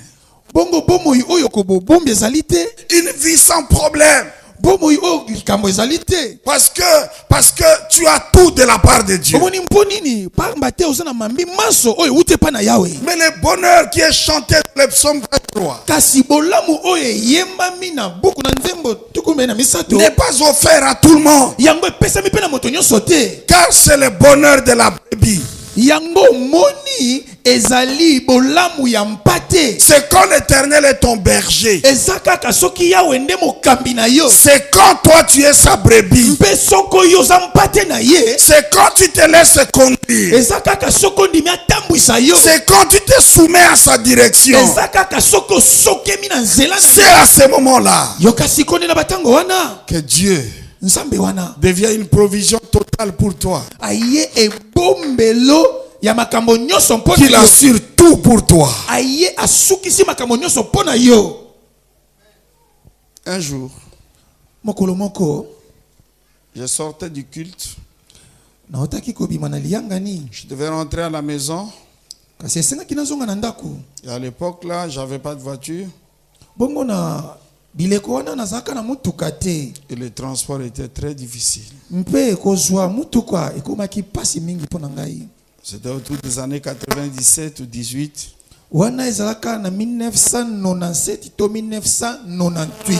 [SPEAKER 3] Bongo bomo oyo ko bombe ezalite.
[SPEAKER 2] Une vie sans problème.
[SPEAKER 3] Bomo yo likambo ezalite.
[SPEAKER 2] Parce que tu as tout de la part de Dieu.
[SPEAKER 3] Omoni mponini pamba te ozana mambi maso oyo ute pa na Yahweh.
[SPEAKER 2] Mais le bonheur qui est chanté dans le psaume 23
[SPEAKER 3] Kasi bolamu oyo yembami na buku na nzembo tukumbe na misato.
[SPEAKER 2] n'est pas offert à tout le monde.
[SPEAKER 3] Yango epesami pe na moto nyonso te.
[SPEAKER 2] Car c'est le bonheur de la brebis.
[SPEAKER 3] Yango moni ezali bolamu ya mpate.
[SPEAKER 2] C'est quand l'Éternel est ton berger.
[SPEAKER 3] Ezaka soki Yahweh nde mokambi na yo.
[SPEAKER 2] C'est quand toi tu es sa brebis.
[SPEAKER 3] Mpe soko yo za mpate na ye.
[SPEAKER 2] C'est quand tu te laisses conduire.
[SPEAKER 3] Ezaka soko ndimi atambwisa yo.
[SPEAKER 2] C'est quand tu te soumets à sa direction.
[SPEAKER 3] Ezaka soko sokemi na nzela.
[SPEAKER 2] C'est à ce moment-là
[SPEAKER 3] Yo kasi kone na batango wana.
[SPEAKER 2] que Dieu
[SPEAKER 3] Nzambe wana
[SPEAKER 2] devient une provision totale pour toi.
[SPEAKER 3] aye ebombelo ya makambo nyonso mpona
[SPEAKER 2] Qu'il
[SPEAKER 3] yo.
[SPEAKER 2] assure tout pour toi.
[SPEAKER 3] Aye asukisi makambo nyonso mpona yo.
[SPEAKER 2] Un jour,
[SPEAKER 3] Mokolo moko
[SPEAKER 2] je sortais du culte.
[SPEAKER 3] na otaki kobima na liangani.
[SPEAKER 2] Je devais rentrer à la maison.
[SPEAKER 3] Kasi esengaki nazonga na ndako.
[SPEAKER 2] Et à l'époque là, j'avais pas de voiture.
[SPEAKER 3] Bongo na bileko wana nazaka na mutuka te.
[SPEAKER 2] Et le transport était très difficile.
[SPEAKER 3] Mpe kozwa mutuka ekomaki pasi mingi mpona ngai.
[SPEAKER 2] C'était autour des années 97 ou 18.
[SPEAKER 3] Wana ezalaka na 1997 to 1998.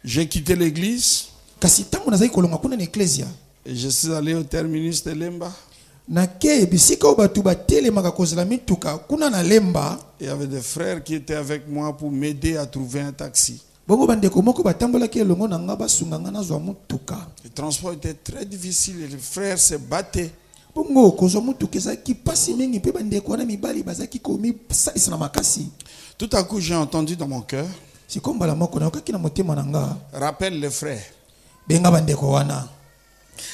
[SPEAKER 2] J'ai quitté l'église
[SPEAKER 3] Kasi tango nazali kolonga kuna na eklesia.
[SPEAKER 2] et je suis allé au terminus de Lemba.
[SPEAKER 3] Na ke bisika o batu batelemaka kozela mituka kuna na Lemba.
[SPEAKER 2] Il y avait des frères qui étaient avec moi pour m'aider à trouver un taxi.
[SPEAKER 3] Bongo bandeko moko batambolaki elongo na nga basunga nga nazwa mutuka.
[SPEAKER 2] Le transport était très difficile et les frères se battaient.
[SPEAKER 3] Bongo kozwa mutuka ezalaki pasi mingi mpe bandeko wana mibali bazalaki komisalisa na makasi.
[SPEAKER 2] Tout à coup, j'ai entendu dans mon cœur,
[SPEAKER 3] Sikombala moko na okaki na motema na nga.
[SPEAKER 2] rappelle les frères.
[SPEAKER 3] Benga bandeko wana.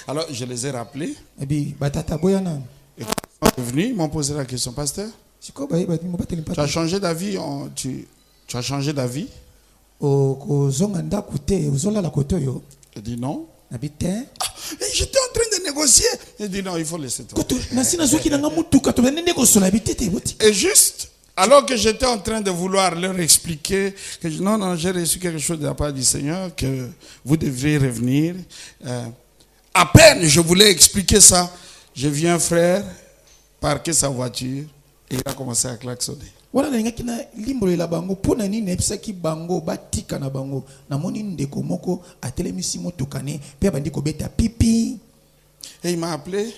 [SPEAKER 2] Alors, je les ai rappelés.
[SPEAKER 3] Ebi batata boyana.
[SPEAKER 2] Et quand ils sont venus, ils m'ont posé la question, pasteur,
[SPEAKER 3] Siko baye ba mo bateli
[SPEAKER 2] tu as
[SPEAKER 3] pata.
[SPEAKER 2] changé d'avis, tu as changé d'avis?
[SPEAKER 3] O kozonga ndaku te ozola la koto yo.
[SPEAKER 2] J'ai dit non.
[SPEAKER 3] Na bite.
[SPEAKER 2] Mais j'étais en train de négocier. J'ai dit non, il faut laisser toi.
[SPEAKER 3] Koto na sina zoki na nga mutuka to nende ko sola bitete boti.
[SPEAKER 2] Et juste, alors que j'étais en train de vouloir leur expliquer que non, j'ai reçu quelque chose de la part du Seigneur, que vous devriez revenir. À peine je voulais expliquer ça, je vis un frère parquer sa voiture et il a commencé à klaxonner.
[SPEAKER 3] Wana na ngaki na limbolo la bango pona nini episaki bango batika na bango na moni ndeko moko atelemisi mutuka ne pe bandi ko beta pipi.
[SPEAKER 2] Et il m'a appelé.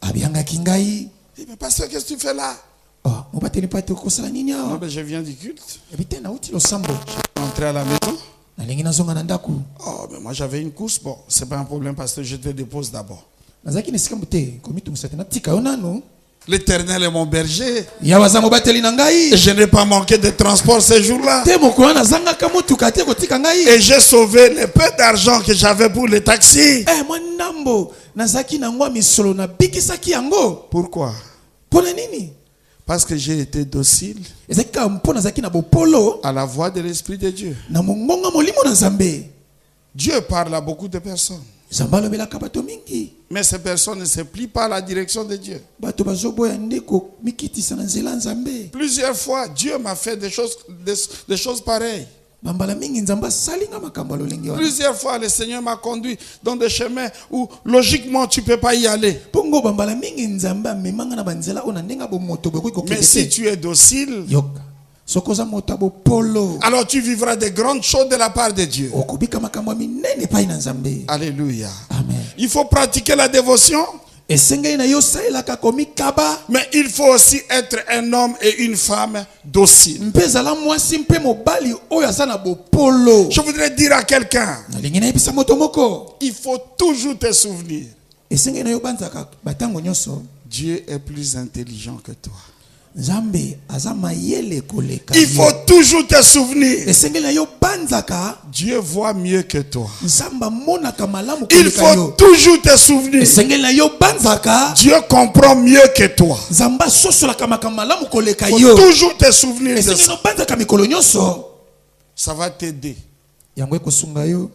[SPEAKER 3] Abianga kingai.
[SPEAKER 2] Il dit, mais pasteur, qu'est-ce que tu fais là?
[SPEAKER 3] Oh, mo bateli pata ko sala nini
[SPEAKER 2] Non,
[SPEAKER 3] awa.
[SPEAKER 2] mais je viens du culte.
[SPEAKER 3] Ebite na uti lo sambo.
[SPEAKER 2] Je suis entré à la maison.
[SPEAKER 3] Na lingi na zonga na ndaku.
[SPEAKER 2] Oh, mais moi j'avais une course. Bon, c'est pas un problème parce que je te dépose d'abord.
[SPEAKER 3] Nazaki nesika mute komitu musatena tika onano.
[SPEAKER 2] L'Éternel est mon berger.
[SPEAKER 3] Yawaza mo bateli na ngai.
[SPEAKER 2] Et je n'ai pas manqué de transport ces jours-là.
[SPEAKER 3] Te moko na zanga ka mutuka te ko tika ngai.
[SPEAKER 2] Et j'ai sauvé le peu d'argent que j'avais pour le taxi.
[SPEAKER 3] Moi ndambo nazaki na ngwa misolo na bikisaki yango.
[SPEAKER 2] Pourquoi?
[SPEAKER 3] Pona nini?
[SPEAKER 2] Parce que j'ai été docile
[SPEAKER 3] à
[SPEAKER 2] à la voix de l'Esprit de Dieu. Dieu parle à beaucoup de personnes. Mais ces personnes ne se plient pas à la direction de Dieu. Plusieurs fois, Dieu m'a fait des choses pareilles. Plusieurs fois, le Seigneur m'a conduit dans des chemins où logiquement tu ne peux pas y aller. Mais si tu es docile, alors tu vivras des grandes choses de la part de Dieu. Alléluia.
[SPEAKER 3] Amen.
[SPEAKER 2] Il faut pratiquer la dévotion. Mais il faut aussi être un homme et une femme dociles. Je voudrais dire à quelqu'un, il faut toujours te souvenir, Dieu est plus intelligent que toi. Il faut toujours te souvenir, Dieu voit mieux que toi. Il faut toujours te souvenir, Dieu comprend mieux que toi. Il faut toujours te souvenir de ça. Ça va t'aider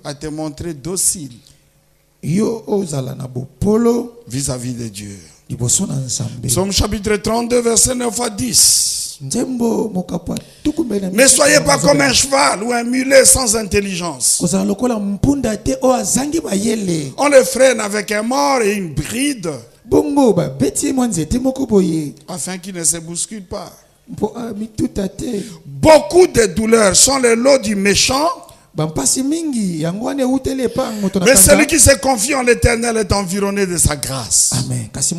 [SPEAKER 2] à te montrer docile vis-à-vis de Dieu. Psaume chapitre 32, verset 9 à 10. Ne soyez pas comme un cheval ou un mulet sans intelligence. On le freine avec un mors et une bride afin qu'il ne se bouscule pas. Beaucoup de douleurs sont les lots du méchant, mais celui qui se confie en l'Éternel est environné de sa grâce.
[SPEAKER 3] Amen. Ce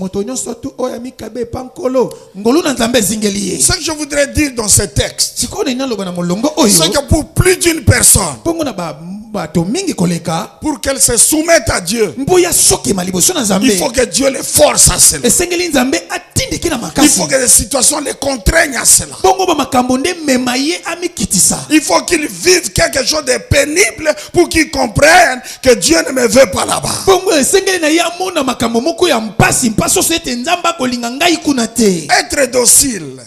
[SPEAKER 2] que je voudrais dire dans ce texte, c'est que pour plus d'une personne, pour qu'elle se soumette à Dieu, il faut que Dieu les force à cela. Il faut que les situations les contraignent à cela. Il faut qu'ils vivent quelque chose de pénible pour qu'ils comprennent que Dieu ne me veut pas là-bas. Être docile,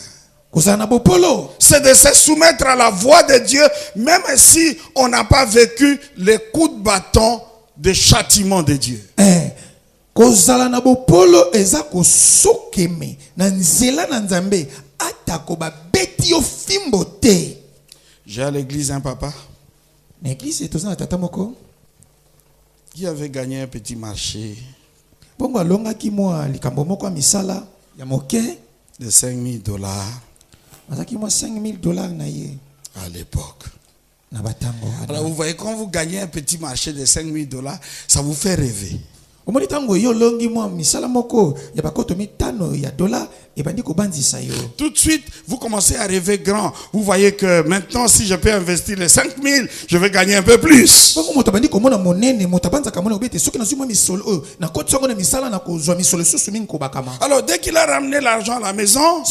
[SPEAKER 2] c'est de se soumettre à la voix de Dieu, même si on n'a pas vécu les coups de bâton de châtiment de Dieu. J'ai à l'église un papa qui avait gagné un petit marché de $5,000 à l'époque. Alors vous voyez, quand vous gagnez un petit marché de $5,000, ça vous fait rêver. Tout de suite, vous commencez à rêver grand. Vous voyez que maintenant, si je peux investir les 5,000, je vais gagner un peu plus. Alors, dès qu'il a ramené l'argent à la maison,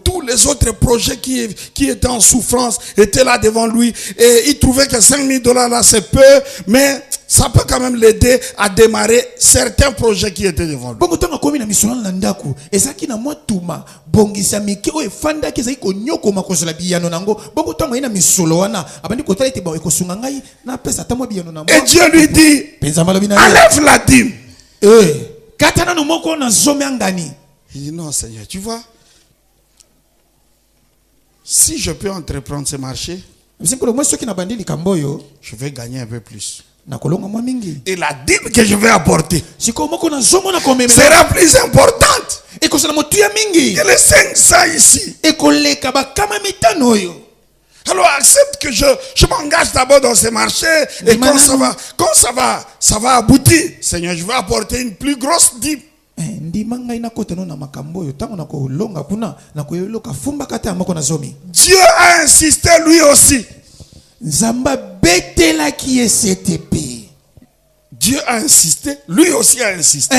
[SPEAKER 2] tous les autres projets qui étaient en souffrance étaient là devant lui. Et il trouvait que $5,000 là, c'est peu, mais ça peut quand même l'aider à démarrer certains projets qui étaient devant lui. Et Dieu lui dit, enlève la dîme. Il dit, non Seigneur, tu vois, si je peux entreprendre ce marché, je vais gagner un peu plus. Et la dîme que je vais apporter sera plus importante que les 500 ici. Alors accepte que je m'engage d'abord dans ce marché, et quand ça va aboutir, Seigneur, je vais apporter une plus grosse dîme. Dieu a insisté lui aussi. Dieu a insisté, lui aussi a insisté.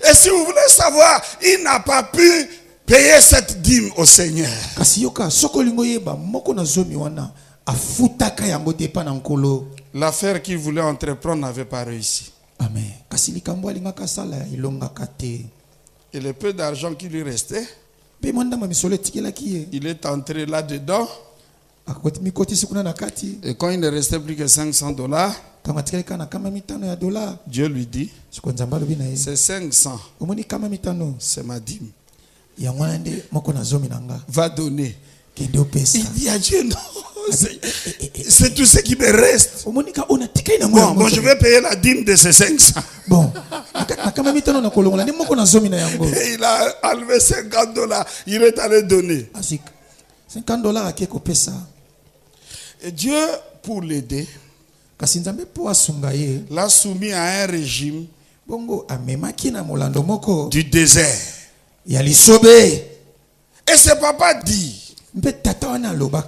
[SPEAKER 2] Et si vous voulez savoir, il n'a pas pu Payez cette dîme au Seigneur. L'affaire qu'il voulait entreprendre n'avait pas réussi.
[SPEAKER 3] Amen.
[SPEAKER 2] Et le peu d'argent qui lui restait, il est entré là-dedans. Et quand il ne restait plus que $500, Dieu lui dit, c'est 500, c'est ma dîme. Va donner. Il dit à Dieu, non, c'est tout ce qui me reste. Bon, je vais payer la dîme de ces 500.
[SPEAKER 3] Bon.
[SPEAKER 2] Et il a enlevé $50, il est allé donner. Et Dieu, pour l'aider, l'a soumis à un régime du désert. Et ses papas dit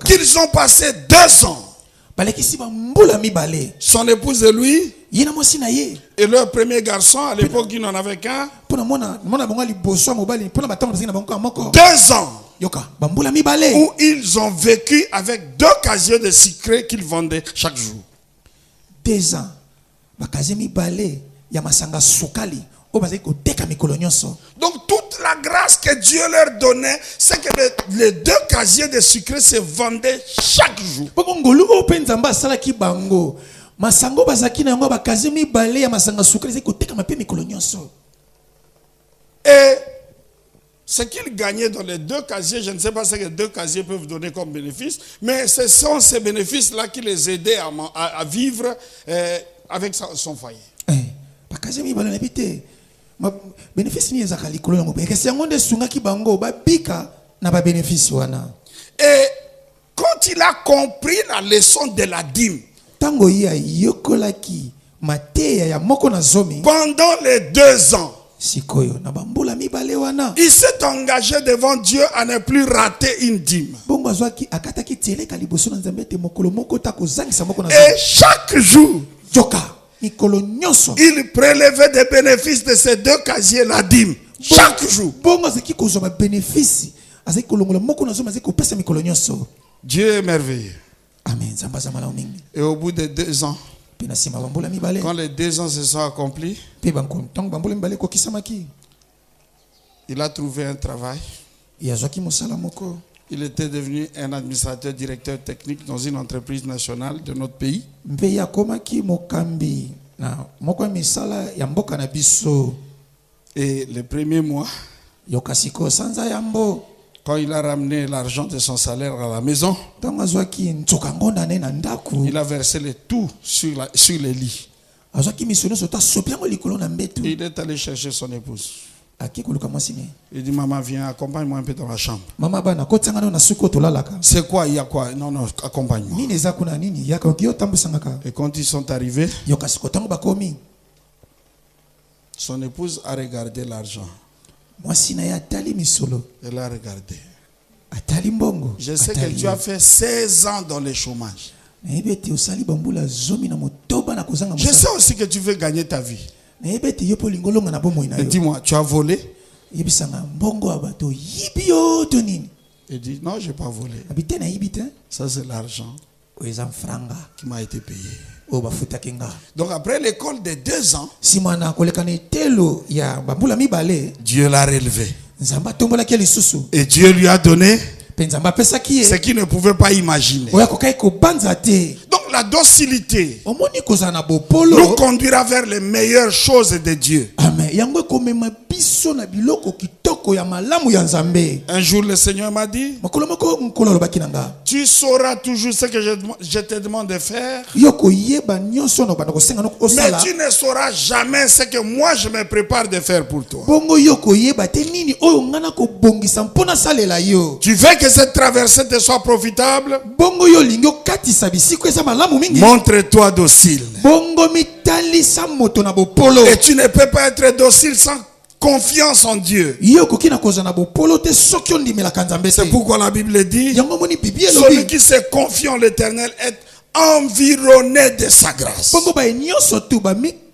[SPEAKER 2] qu'ils ont passé 2 ans. Son épouse et lui, et leur premier garçon, à l'époque il n'en avait qu'un, 2 ans où ils ont vécu avec 2 casiers de sucre qu'ils vendaient chaque jour.
[SPEAKER 3] 2 ans.
[SPEAKER 2] Donc toute la grâce que Dieu leur donnait, c'est que les 2 casiers de sucre se vendaient chaque jour. Et ce qu'ils gagnaient dans les 2 casiers, je ne sais pas ce que 2 casiers peuvent donner comme bénéfice, mais ce sont ces bénéfices-là qui les aidaient à vivre avec son foyer. Et quand il a compris la leçon de la dîme, pendant les 2 ans, il s'est engagé devant Dieu à ne plus rater une dîme. Et chaque jour, il prélevait des bénéfices de ces 2 casiers, la dîme. Chaque jour. Dieu est merveilleux. Et au bout de 2 ans, quand les 2 ans se sont accomplis, il a trouvé un travail. Il était devenu un administrateur directeur technique dans une entreprise nationale de notre pays. Et le premier mois, quand il a ramené l'argent de son salaire à la maison, il a versé le tout sur les lits. Il est allé chercher son épouse. Il dit, maman, viens, accompagne-moi un peu dans la chambre. C'est quoi, il y a quoi? Non, accompagne-moi. Et quand ils sont arrivés, son épouse a regardé l'argent. Elle a regardé. Je sais que tu as fait 16 ans dans le chômage. Je sais aussi que tu veux gagner ta vie. Et dis-moi, tu as volé? Il dit, non, je n'ai pas volé. Ça, c'est l'argent qui m'a été payé. Donc après l'école de 2 ans, Dieu l'a relevé. Et Dieu lui a donné ce qu'il ne pouvait pas imaginer. Donc la docilité nous conduira vers les meilleures choses de Dieu. Un jour le Seigneur m'a dit, tu sauras toujours ce que je te demande de faire, mais tu ne sauras jamais ce que moi je me prépare de faire pour toi. Tu veux que cette traversée te soit profitable? Montre-toi docile. Et tu ne peux pas être docile sans confiance en Dieu. C'est pourquoi la Bible dit, celui qui se confie en l'Éternel est environné de sa grâce.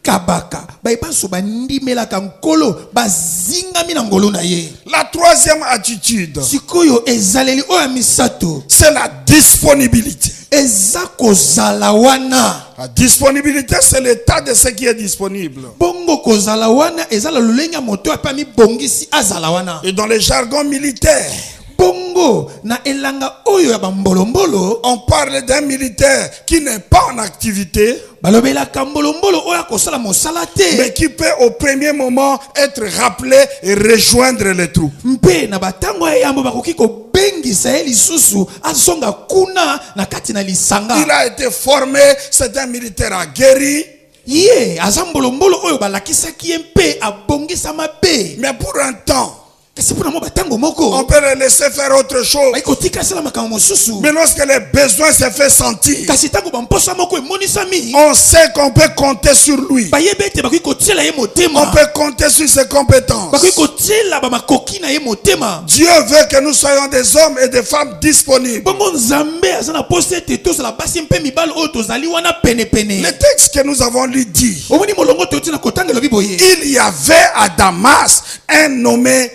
[SPEAKER 3] kabaka baipaso bandimelaka nkolo bazingami na ngolo na ye.
[SPEAKER 2] La troisième attitude,
[SPEAKER 3] Sikoyo ezaleli oya misato,
[SPEAKER 2] c'est la disponibilité.
[SPEAKER 3] eza kozala wana.
[SPEAKER 2] La disponibilité, c'est l'état de ce qui est disponible.
[SPEAKER 3] Bongo kozala wana ezala lulenga moto apami bongisi azala wana.
[SPEAKER 2] Et dans le jargon militaire,
[SPEAKER 3] Bongo na elanga oyo ya bambolombolo,
[SPEAKER 2] on parle d'un militaire qui n'est pas en activité,
[SPEAKER 3] balobela kambolombolo oya kosala mosala
[SPEAKER 2] mais
[SPEAKER 3] te,
[SPEAKER 2] qui peut au premier moment être rappelé et rejoindre les troupes.
[SPEAKER 3] mpe na batango ya yambo bakoki kobengisa ye lisusu azonga kuna na kati na lisanga.
[SPEAKER 2] Il a été formé, c'est un militaire aguerri,
[SPEAKER 3] Ye aza mbolombolo oyo balakisaki ye mpe abongisa mabe.
[SPEAKER 2] mais pour un temps,
[SPEAKER 3] Kasi mpona mo batango
[SPEAKER 2] on
[SPEAKER 3] moko
[SPEAKER 2] peut le laisser faire autre chose.
[SPEAKER 3] baikotika asala makambo mosusu,
[SPEAKER 2] Mais lorsque les besoins se fait sentir,
[SPEAKER 3] kasi ntango bamposa moko emonisami,
[SPEAKER 2] on sait qu'on peut compter sur lui.
[SPEAKER 3] bayeba ete bakoki kotiela ye
[SPEAKER 2] On
[SPEAKER 3] motema,
[SPEAKER 2] peut compter sur ses compétences.
[SPEAKER 3] bakoki kotiela bamakoki na ye motema.
[SPEAKER 2] Dieu veut que nous soyons des hommes et des femmes disponibles.
[SPEAKER 3] Bongo nzambe aza na posa ete tozala basi mpe mibali oyo tozali wana penepene.
[SPEAKER 2] Le texte que nous avons lu dit,
[SPEAKER 3] Omoni molongo toti na kotanga elobi boye,
[SPEAKER 2] il y avait à Damas un nommé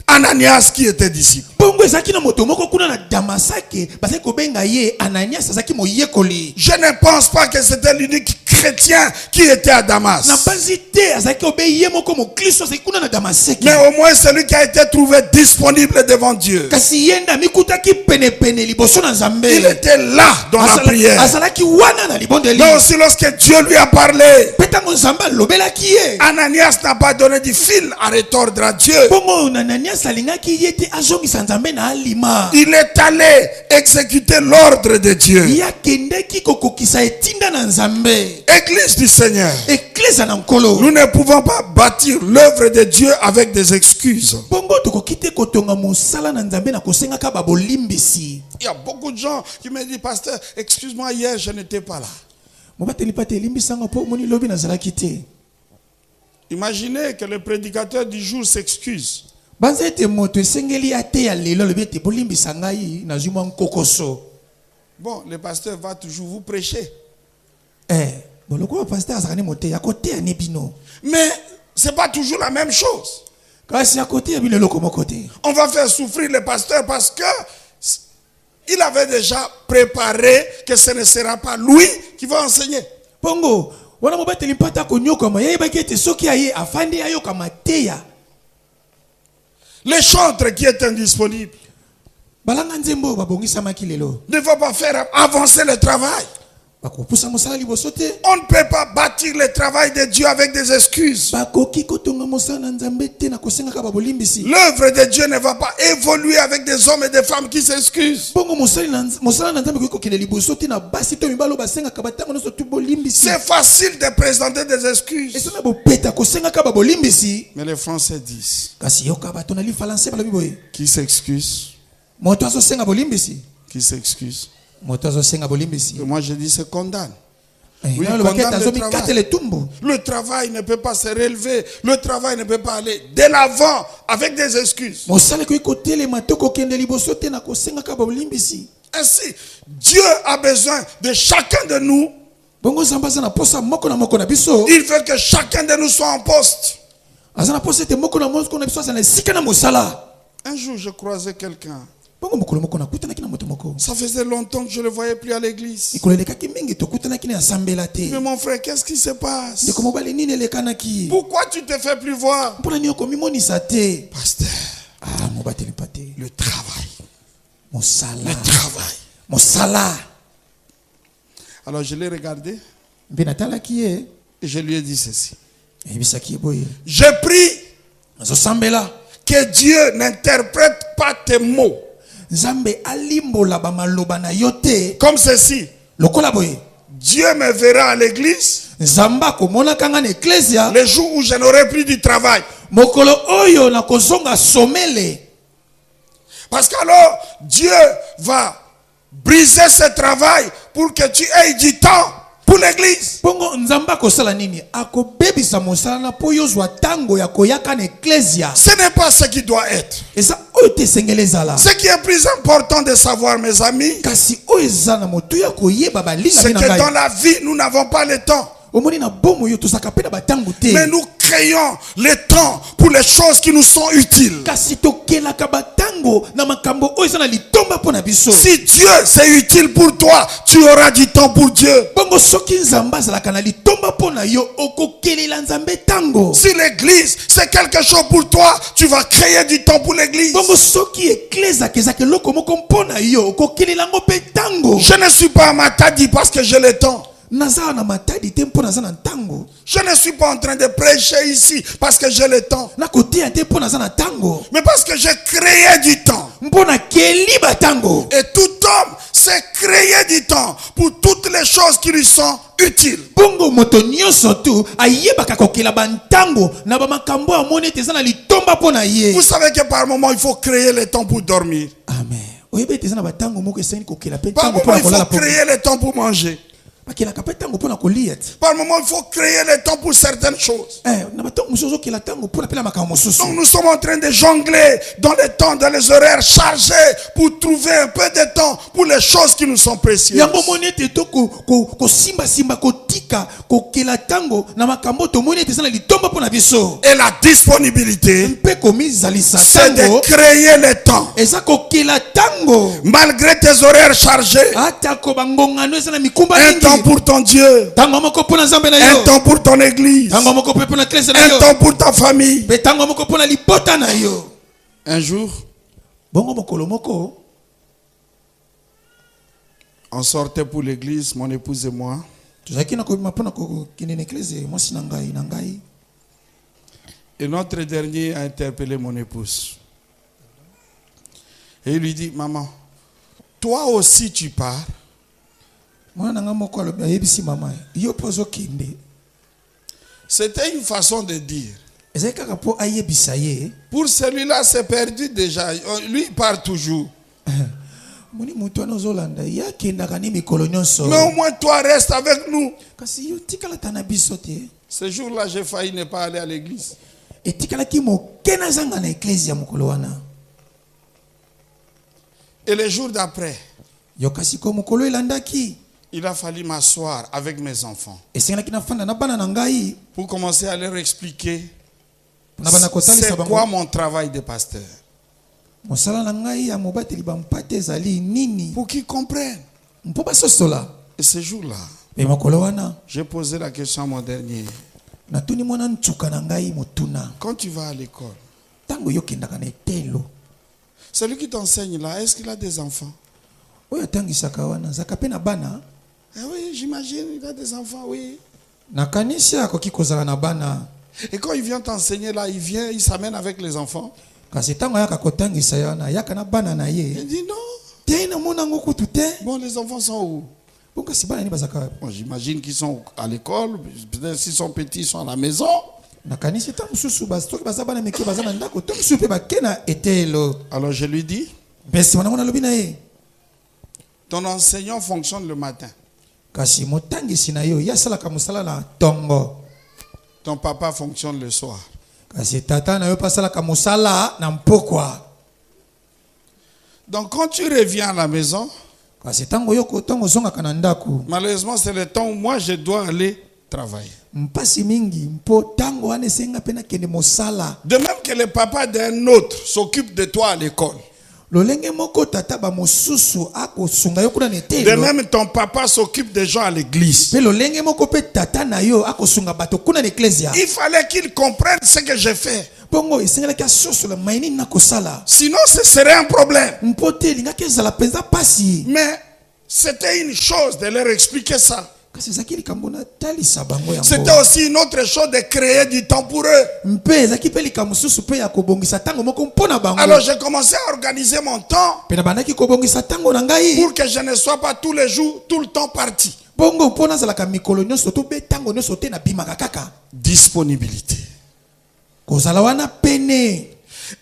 [SPEAKER 2] Ananias qui était disciple.
[SPEAKER 3] bongo ezalaki na moto moko kuna na Damasake bazali kobenga ye Ananias, azalaki moyekoli.
[SPEAKER 2] Je ne pense pas que c'était l'unique chrétien qui était à
[SPEAKER 3] Na
[SPEAKER 2] Damas.
[SPEAKER 3] banzi te azalaki obe ye moko mokristo azalaki kuna na Damaseke.
[SPEAKER 2] Mais au moins celui qui a été trouvé disponible devant Dieu.
[SPEAKER 3] Kasi yenda mikutaki penepene liboso na Nzambe.
[SPEAKER 2] Il était là dans la prière.
[SPEAKER 3] Azalaki wana na libondeli.
[SPEAKER 2] Mais aussi lorsque Dieu lui a parlé,
[SPEAKER 3] Petango Nzambe alobelaki ye.
[SPEAKER 2] Ananias n'a pas donné du fil à retordre à Dieu.
[SPEAKER 3] Bongo Ananias alingaki ye te azongisa Nzambe na alima.
[SPEAKER 2] Il est allé exécuter l'ordre de Dieu.
[SPEAKER 3] Yakendeki kokokisa etinda na Nzambe.
[SPEAKER 2] Église du Seigneur,
[SPEAKER 3] Eklesa na nkolo.
[SPEAKER 2] nous ne pouvons pas bâtir l'œuvre de Dieu avec des excuses.
[SPEAKER 3] Bongo tokokite kotonga mosala na Nzambe na kosengaka babolimbisi.
[SPEAKER 2] Il y a beaucoup de gens qui me disent, pasteur, excuse-moi, hier je n'étais pas là.
[SPEAKER 3] Mobateli pate elimbisanga po moni lobi nazalaki te.
[SPEAKER 2] Imaginez que le prédicateur du jour s'excuse.
[SPEAKER 3] Banza ete moto esengeli ate ya lelo lobi ete bolimbisa ngai nazwi mwa nkokoso.
[SPEAKER 2] Bon, le pasteur va toujours vous prêcher.
[SPEAKER 3] Boloko pasteur azakani mote ya kote ya nebino.
[SPEAKER 2] Mais ce n'est pas toujours la même chose.
[SPEAKER 3] Kasi ya kote ya bilelo komo kote.
[SPEAKER 2] On va faire souffrir le pasteur parce que il avait déjà préparé que ce ne sera pas lui qui va enseigner.
[SPEAKER 3] Bongo wana mobateli mpata konyokama yebaki ete soki aye afandi ayokama teya.
[SPEAKER 2] Les chantres qui est indisponible
[SPEAKER 3] Balanga nzembo babongisamaki lelo.
[SPEAKER 2] ne vont pas faire avancer le travail.
[SPEAKER 3] Bakopusa mosala liboso te.
[SPEAKER 2] On ne peut pas bâtir le travail de Dieu avec des excuses.
[SPEAKER 3] Bakoki kotonga mosala na Nzambe te na kosengaka babolimbisi.
[SPEAKER 2] L'œuvre de Dieu ne va pas évoluer avec des hommes et des femmes qui s'excusent.
[SPEAKER 3] Bongo mosala na Nzambe koki kokende liboso te na basi to mibalo basengaka batango nyonso tu bolimbisi.
[SPEAKER 2] C'est facile de présenter des excuses.
[SPEAKER 3] Esona bopeta kosengaka babolimbisi.
[SPEAKER 2] Mais les Français disent,
[SPEAKER 3] Kasi yoka bato na li français balobi boye.
[SPEAKER 2] qui s'excuse,
[SPEAKER 3] Moto azosenga bolimbisi.
[SPEAKER 2] qui s'excuse.
[SPEAKER 3] Moto azosenga bolimbisi.
[SPEAKER 2] Et moi je dis, se condamne.
[SPEAKER 3] Oui,
[SPEAKER 2] le travail ne peut pas se relever. Le travail ne peut pas aller de l'avant avec des excuses. Ainsi, Dieu a besoin de chacun de nous. Il veut que chacun de nous soit en poste. Un jour, je croisais quelqu'un. Ça faisait longtemps que je ne le voyais plus à l'église. Mais mon frère, qu'est-ce qui se passe? Pourquoi tu te fais plus voir? Pasteur, le travail. Le travail. Alors je l'ai regardé et je lui ai dit ceci. Je prie que Dieu n'interprète pas tes mots comme ceci. Dieu me verra à l'église le jour où je n'aurai plus du travail. Parce qu'alors Dieu va briser ce travail pour que tu aies du temps pour l'église. Ce n'est pas ce qui doit être. Ce qui est plus important de savoir, mes amis, c'est que dans la vie, nous n'avons pas le temps. Mais nous créons le temps pour les choses qui nous sont utiles. Si Dieu c'est utile pour toi, tu auras du temps pour Dieu. Si l'église c'est quelque chose pour toi, tu vas créer du temps pour l'église. Je ne suis pas à Matadi parce que j'ai le temps. Je ne suis pas en train de prêcher ici parce que j'ai le temps. Mais parce que j'ai créé du temps. Et tout homme s'est créé du temps pour toutes les choses qui lui sont utiles. Vous savez que par moment il faut créer le temps pour dormir.
[SPEAKER 3] Amen.
[SPEAKER 2] Par moment il faut créer le temps pour manger. Par moment il faut créer le temps pour certaines choses. Donc nous sommes en train de jongler dans les temps, dans les horaires chargés pour trouver un peu de temps pour les choses qui nous sont précieuses. Et la disponibilité, c'est de créer le temps. Malgré tes horaires chargés, un temps pour ton Dieu, un temps pour ton église, un temps pour ta famille. Un jour, on sortait pour l'église, mon épouse et moi. Et notre dernier a interpellé mon épouse. Et il lui dit, maman, toi aussi tu pars. C'était une façon de dire. Pour celui-là, c'est perdu déjà. Lui, il part toujours. Mais au moins, toi, reste avec nous. Ce jour-là, j'ai failli ne pas aller à l'église. Et le jour d'après, il a fallu m'asseoir avec mes enfants pour commencer à leur expliquer c'est quoi mon travail de pasteur. Pour qu'ils comprennent. Et ce jour-là, j'ai posé la question à mon dernier. Quand tu vas à l'école, celui qui t'enseigne là, est-ce qu'il a des enfants? Ah oui, j'imagine, il a des enfants, oui. Et quand il vient t'enseigner là, il s'amène avec les enfants. Il dit non. Bon, les enfants sont où? Bon, j'imagine qu'ils sont à l'école. Peut-être s'ils sont petits, ils sont à la maison. Alors je lui dis, ton enseignant fonctionne le matin. Ton papa fonctionne le soir. Donc quand tu reviens à la maison, malheureusement c'est le temps où moi je dois aller travailler. De même que le papa d'un autre s'occupe de toi à l'école. De même, ton papa s'occupe des gens à l'église. Il fallait qu'il comprenne ce que j'ai fait. Sinon, ce serait un problème. Mais c'était une chose de leur expliquer ça. C'était aussi une autre chose de créer du temps pour eux. Alors j'ai commencé à organiser mon temps pour que je ne sois pas tous les jours, tout le temps parti. Disponibilité.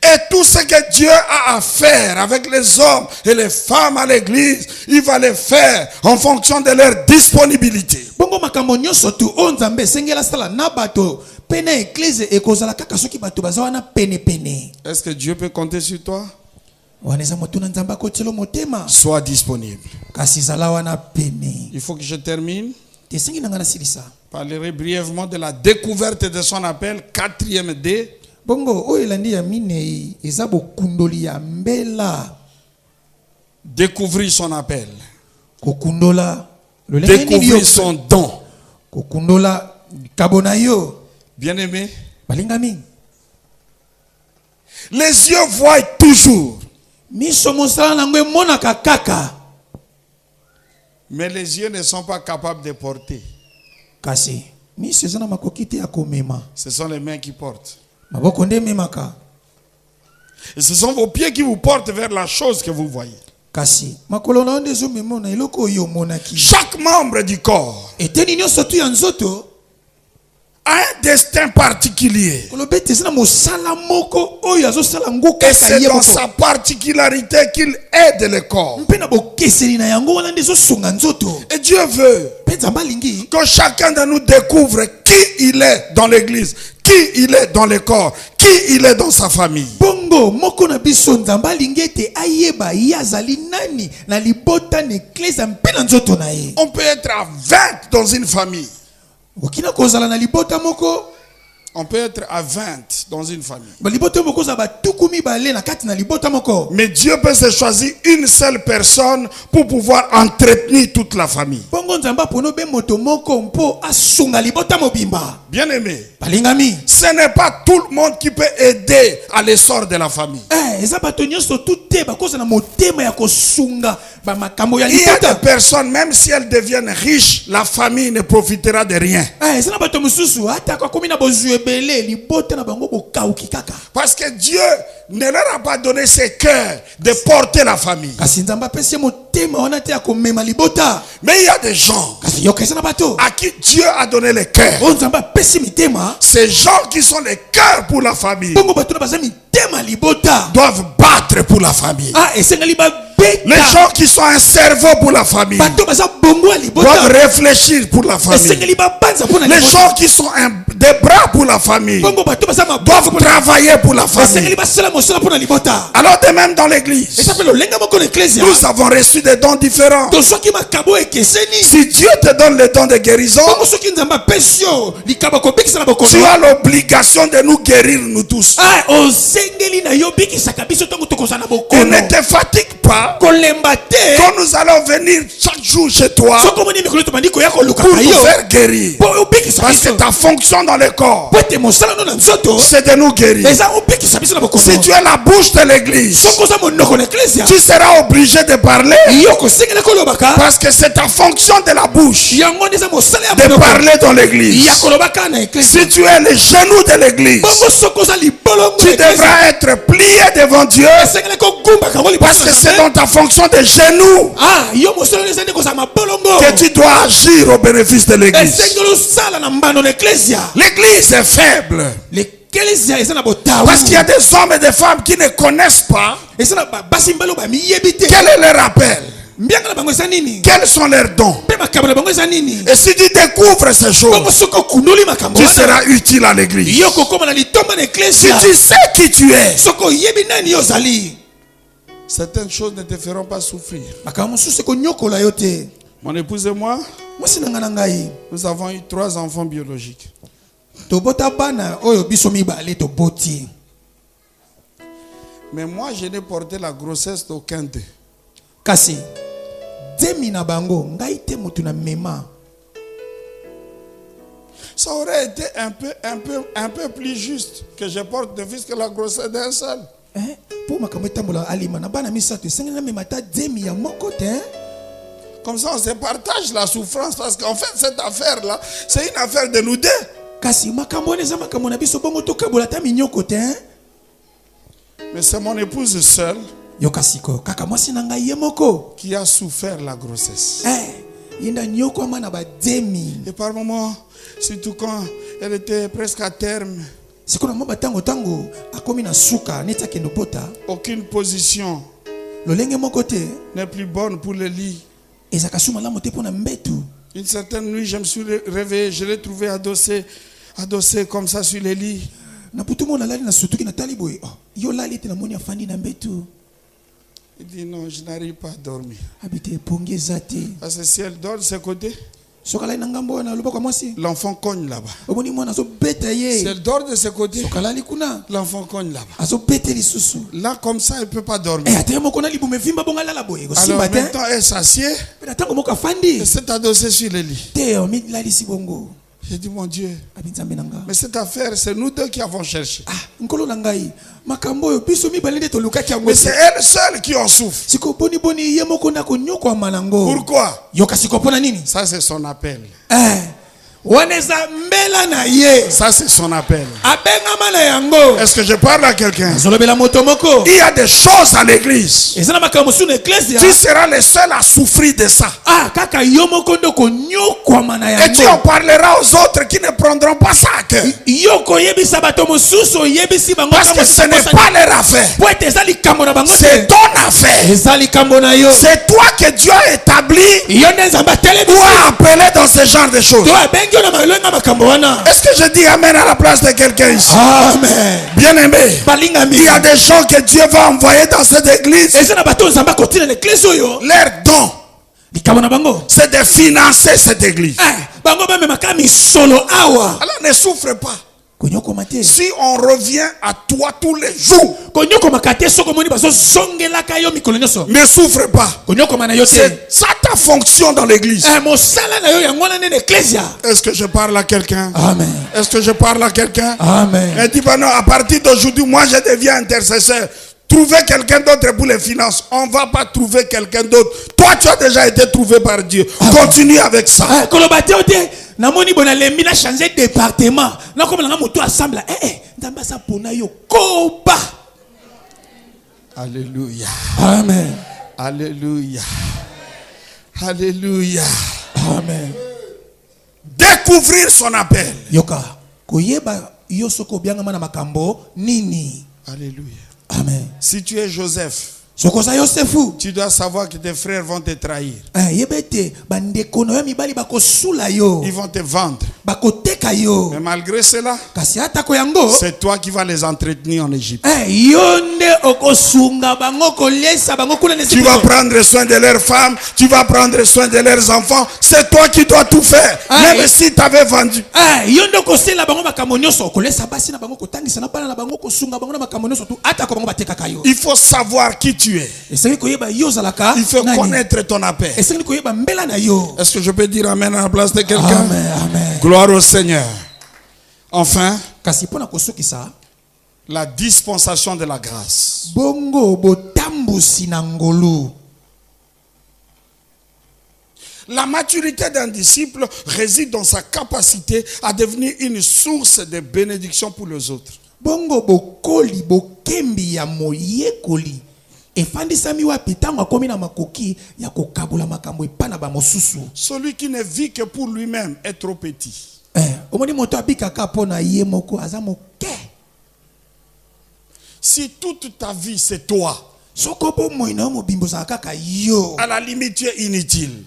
[SPEAKER 2] Et tout ce que Dieu a à faire avec les hommes et les femmes à l'église, il va les faire en fonction de leur disponibilité. Est-ce que Dieu peut compter sur toi? Sois disponible. Il faut que je termine. parlerai brièvement de la découverte de son appel, 4e D.
[SPEAKER 3] Bongo oyo elandi ya minei eza bokundoli ya mbela.
[SPEAKER 2] Découvrir son appel.
[SPEAKER 3] Kokundola
[SPEAKER 2] Découvrir son don.
[SPEAKER 3] Kokundola kabonayo.
[SPEAKER 2] Bien-aimé,
[SPEAKER 3] Balingami.
[SPEAKER 2] les yeux voient toujours,
[SPEAKER 3] Miso mosala nangwe monaka kaka.
[SPEAKER 2] mais les yeux ne sont pas capables de porter.
[SPEAKER 3] Kasi miso ezana makoki te ya komema.
[SPEAKER 2] Ce sont les mains qui portent.
[SPEAKER 3] Maboko nde memaka.
[SPEAKER 2] Et ce sont vos pieds qui vous portent vers la chose que vous voyez.
[SPEAKER 3] Kasi makolo na onde zo memona eloko yo monaki.
[SPEAKER 2] Chaque membre du corps
[SPEAKER 3] Eteni nyonso tu ya nzoto
[SPEAKER 2] a un destin particulier.
[SPEAKER 3] kolobete ezana mosala moko oyo azosala ngo
[SPEAKER 2] Et
[SPEAKER 3] kaka
[SPEAKER 2] c'est
[SPEAKER 3] ye
[SPEAKER 2] dans
[SPEAKER 3] moko.
[SPEAKER 2] sa particularité qu'il aide le corps.
[SPEAKER 3] Mpe na bokeseli na yango wana nde ezosonga nzoto.
[SPEAKER 2] Et Dieu veut
[SPEAKER 3] Mpe nzambe alingi
[SPEAKER 2] que chacun de nous découvre qui il est dans l'église, qui il est dans le corps, qui il est dans sa famille.
[SPEAKER 3] bongo moko na biso nzambe alingi ete ayeba ye azali nani na libota na eklezia mpe na nzoto na ye.
[SPEAKER 2] On peut être à 20 dans une famille.
[SPEAKER 3] okina kozala na libota moko
[SPEAKER 2] On peut être à 20 dans une famille.
[SPEAKER 3] balibota moko kozala batuku mibale na kati na libota moko.
[SPEAKER 2] Mais Dieu peut se choisir une seule personne pour pouvoir entretenir toute la famille.
[SPEAKER 3] bongo nzambe apono be moto moko mpo asunga libota mobimba.
[SPEAKER 2] Bien-aimé,
[SPEAKER 3] balingami
[SPEAKER 2] ce n'est pas tout le monde qui peut aider à l'essor de la famille.
[SPEAKER 3] eza bato nyonso tu te bakozala motema ya kosunga bamakambo ya
[SPEAKER 2] Il y a
[SPEAKER 3] libota.
[SPEAKER 2] des personnes, même si elles deviennent riches, la famille ne profitera de rien.
[SPEAKER 3] eza na bato mosusu ata akomi na bozwi ebele libota na bango bokauki kaka.
[SPEAKER 2] Parce que Dieu ne leur a pas donné ce cœur de porter la famille.
[SPEAKER 3] kasi nzambe apesi ye motema wana te ya komema libota.
[SPEAKER 2] Mais il y a des gens
[SPEAKER 3] kasi yoka eza na bato
[SPEAKER 2] à qui Dieu a donné le cœur.
[SPEAKER 3] oyo nzambe apesi mitema.
[SPEAKER 2] Ces gens qui sont les cœurs pour la famille
[SPEAKER 3] bongo bato na baza mitema libota.
[SPEAKER 2] doivent battre pour la famille.
[SPEAKER 3] esengeli
[SPEAKER 2] Les
[SPEAKER 3] babeta
[SPEAKER 2] gens qui sont un cerveau pour la famille
[SPEAKER 3] bato baza bongo ya
[SPEAKER 2] doivent
[SPEAKER 3] libota.
[SPEAKER 2] réfléchir pour la famille.
[SPEAKER 3] esengeli babanza mpo na
[SPEAKER 2] Les
[SPEAKER 3] libota.
[SPEAKER 2] gens qui sont des bras pour la famille
[SPEAKER 3] bongo bato baza maboko
[SPEAKER 2] doivent travailler pour la
[SPEAKER 3] esengeli
[SPEAKER 2] famille.
[SPEAKER 3] basala mosala mpo na libota.
[SPEAKER 2] Alors de même dans l'église,
[SPEAKER 3] eza mpe lolenga moko na eklezia
[SPEAKER 2] nous avons reçu des dons différents.
[SPEAKER 3] tozwaki makabo ekeseni.
[SPEAKER 2] Si Dieu te donne le don de guérison,
[SPEAKER 3] bongo soki nzambe apesi yo likabo kobikisa na
[SPEAKER 2] tu
[SPEAKER 3] bokono.
[SPEAKER 2] as l'obligation de nous guérir nous tous.
[SPEAKER 3] osengeli na yo bikisaka biso ntango tokozala na
[SPEAKER 2] Et
[SPEAKER 3] bokono.
[SPEAKER 2] ne te fatigue pas
[SPEAKER 3] kolemba te
[SPEAKER 2] quand nous allons venir chaque jour chez toi
[SPEAKER 3] soko omoni mikolo tobandi koya
[SPEAKER 2] pour
[SPEAKER 3] kolukaka
[SPEAKER 2] te
[SPEAKER 3] yo
[SPEAKER 2] faire guérir.
[SPEAKER 3] mpo obikisa
[SPEAKER 2] Parce que
[SPEAKER 3] biso
[SPEAKER 2] ta fonction dans le corps,
[SPEAKER 3] po ete mosala no na nzoto
[SPEAKER 2] c'est de nous guérir.
[SPEAKER 3] eza obikisa biso na bokono.
[SPEAKER 2] Si tu es la bouche de l'église,
[SPEAKER 3] soko oza monoko na eklezia
[SPEAKER 2] tu seras obligé de parler
[SPEAKER 3] yo kosengela kolobaka
[SPEAKER 2] parce que c'est ta fonction de la bouche
[SPEAKER 3] yango nde eza mosala ya
[SPEAKER 2] de
[SPEAKER 3] monoko
[SPEAKER 2] parler dans l'église.
[SPEAKER 3] ya kolobaka na eklezia.
[SPEAKER 2] Si tu es le genou de l'église,
[SPEAKER 3] bongo soko oza libolongo
[SPEAKER 2] tu devras être plié devant Dieu
[SPEAKER 3] esengeli kogumbaka ngo
[SPEAKER 2] parce que c'est dans ta fonction de genou
[SPEAKER 3] yo mosala eza nde kozala mabolongo
[SPEAKER 2] que tu dois agir au bénéfice de l'église.
[SPEAKER 3] esengeli osala na mbano na eklezia.
[SPEAKER 2] L'église est faible
[SPEAKER 3] l'eklezia eza na botawu
[SPEAKER 2] parce qu'il y a des hommes et des femmes qui ne connaissent pas
[SPEAKER 3] eza na basi mbalo bamiyebi te
[SPEAKER 2] quel est leur appel,
[SPEAKER 3] mbianga na bango eza nini
[SPEAKER 2] quels sont leurs dons.
[SPEAKER 3] mpe makambo na bango eza nini.
[SPEAKER 2] Et si tu découvres ces
[SPEAKER 3] bongo
[SPEAKER 2] choses,
[SPEAKER 3] soki okundoli makambo
[SPEAKER 2] tu
[SPEAKER 3] wana
[SPEAKER 2] seras utile à l'église.
[SPEAKER 3] yo kokóma na litomba na
[SPEAKER 2] Si
[SPEAKER 3] eklezia.
[SPEAKER 2] tu sais qui tu es,
[SPEAKER 3] soki oyebi nani yo ozali
[SPEAKER 2] certaines choses ne te feront pas souffrir.
[SPEAKER 3] makambo mosusu ekonyokola yo te.
[SPEAKER 2] Mon épouse et moi,
[SPEAKER 3] mwasi na ngai na ngai
[SPEAKER 2] nous avons eu 3 enfants biologiques.
[SPEAKER 3] tobota bana oyo biso mibale toboti.
[SPEAKER 2] Mais moi, je n'ai porté la grossesse d'aucun d'eux.
[SPEAKER 3] kasi demi na bango ngai te motu na mema.
[SPEAKER 2] Ça aurait été un peu plus juste que je porte de fils que la grossesse d'un seul.
[SPEAKER 3] mpo makambo etambola alima na bana misato esengeli na mema ta demi ya moko te.
[SPEAKER 2] Comme ça, on se partage la souffrance parce qu'en fait, cette affaire-là, c'est une affaire de nous deux.
[SPEAKER 3] kasi makambo wana eza makambo na biso bongo tokabola ta minyoko te.
[SPEAKER 2] Mais c'est mon épouse seule
[SPEAKER 3] yoka siko kaka mwasi na ngai ye moko
[SPEAKER 2] qui a souffert la grossesse.
[SPEAKER 3] ye nda nyokwama na bademi.
[SPEAKER 2] Et par moments, surtout quand elle était presque à terme,
[SPEAKER 3] sikoyo na mwa batango akomi na suka neti akende pota
[SPEAKER 2] aucune position
[SPEAKER 3] lolenge moko te
[SPEAKER 2] n'est plus bonne pour le lit.
[SPEAKER 3] ezaka su malamu te mpo na mbetu.
[SPEAKER 2] Une certaine nuit, je me suis réveillé, je l'ai trouvé adossé comme ça sur le lit.
[SPEAKER 3] na putu mo nalali na sutuki natali boye yo lali ete namoni afandi na mbetu.
[SPEAKER 2] Il dit non, je n'arrive pas à dormir.
[SPEAKER 3] abi te epongi eza te.
[SPEAKER 2] Parce que si elle dort de ce côté, L'enfant cogne là-bas. Si elle dort de ce côté, l'enfant cogne là-bas. Là, comme ça, elle ne peut pas dormir. Alors maintenant, elle s'assied. Elle s'est adossée sur le lit. J'ai dit, mon Dieu, mais cette affaire, c'est nous deux qui avons cherché. Mais c'est elle seule qui en souffre. Pourquoi? Ça, c'est son appel. Ça, c'est son appel. Est-ce que je parle à quelqu'un? Il y a des choses à l'église. Tu seras le seul à souffrir de ça. Et tu en parleras aux autres qui ne prendront pas ça à cœur. Parce que ce n'est pas leur affaire. C'est ton affaire. C'est toi que Dieu a établi ou a appelé dans ce genre de choses. Est-ce que je dis amen à la place de quelqu'un ici?
[SPEAKER 3] Amen.
[SPEAKER 2] Bien aimé, il y a des gens que Dieu va envoyer dans cette église. Leur don, c'est de financer cette église. Alors ne souffre pas. Si on revient à toi tous les jours, ne souffre pas. C'est ça ta fonction dans l'église. Est-ce que je parle à quelqu'un?
[SPEAKER 3] Amen.
[SPEAKER 2] Est-ce que je parle à quelqu'un?
[SPEAKER 3] Amen.
[SPEAKER 2] Elle dit, bah non, à partir d'aujourd'hui, moi je deviens intercesseur. Trouvez quelqu'un d'autre pour les finances. On ne va pas trouver quelqu'un d'autre. Toi, tu as déjà été trouvé par Dieu. Continue avec ça.
[SPEAKER 3] Namoni bonalembi na changer département na comme na moto assemble ndamba sa pona yo koba.
[SPEAKER 2] Alléluia.
[SPEAKER 3] Amen.
[SPEAKER 2] Alléluia. Alléluia.
[SPEAKER 3] Amen.
[SPEAKER 2] Découvrir son appel.
[SPEAKER 3] Yoka koyeba yo soko byanga mana makambo nini.
[SPEAKER 2] Alléluia.
[SPEAKER 3] Amen.
[SPEAKER 2] Si tu es Joseph, tu dois savoir que tes frères vont te trahir.
[SPEAKER 3] Ils
[SPEAKER 2] vont te vendre. Mais malgré cela, c'est toi qui vas les entretenir en Égypte. Tu vas prendre soin de leurs femmes, tu vas prendre soin de leurs enfants. C'est toi qui dois tout faire. Même si tu avais vendu. Il faut savoir qui tu es. Il faut connaître ton appel. Est-ce que je peux dire amen à la place de quelqu'un? Gloire au Seigneur. Enfin, la dispensation de la grâce. La maturité d'un disciple réside dans sa capacité à devenir une source de bénédiction pour les autres. Celui qui ne vit que pour lui-même est trop petit. Si toute ta vie c'est toi, à la limite tu es inutile.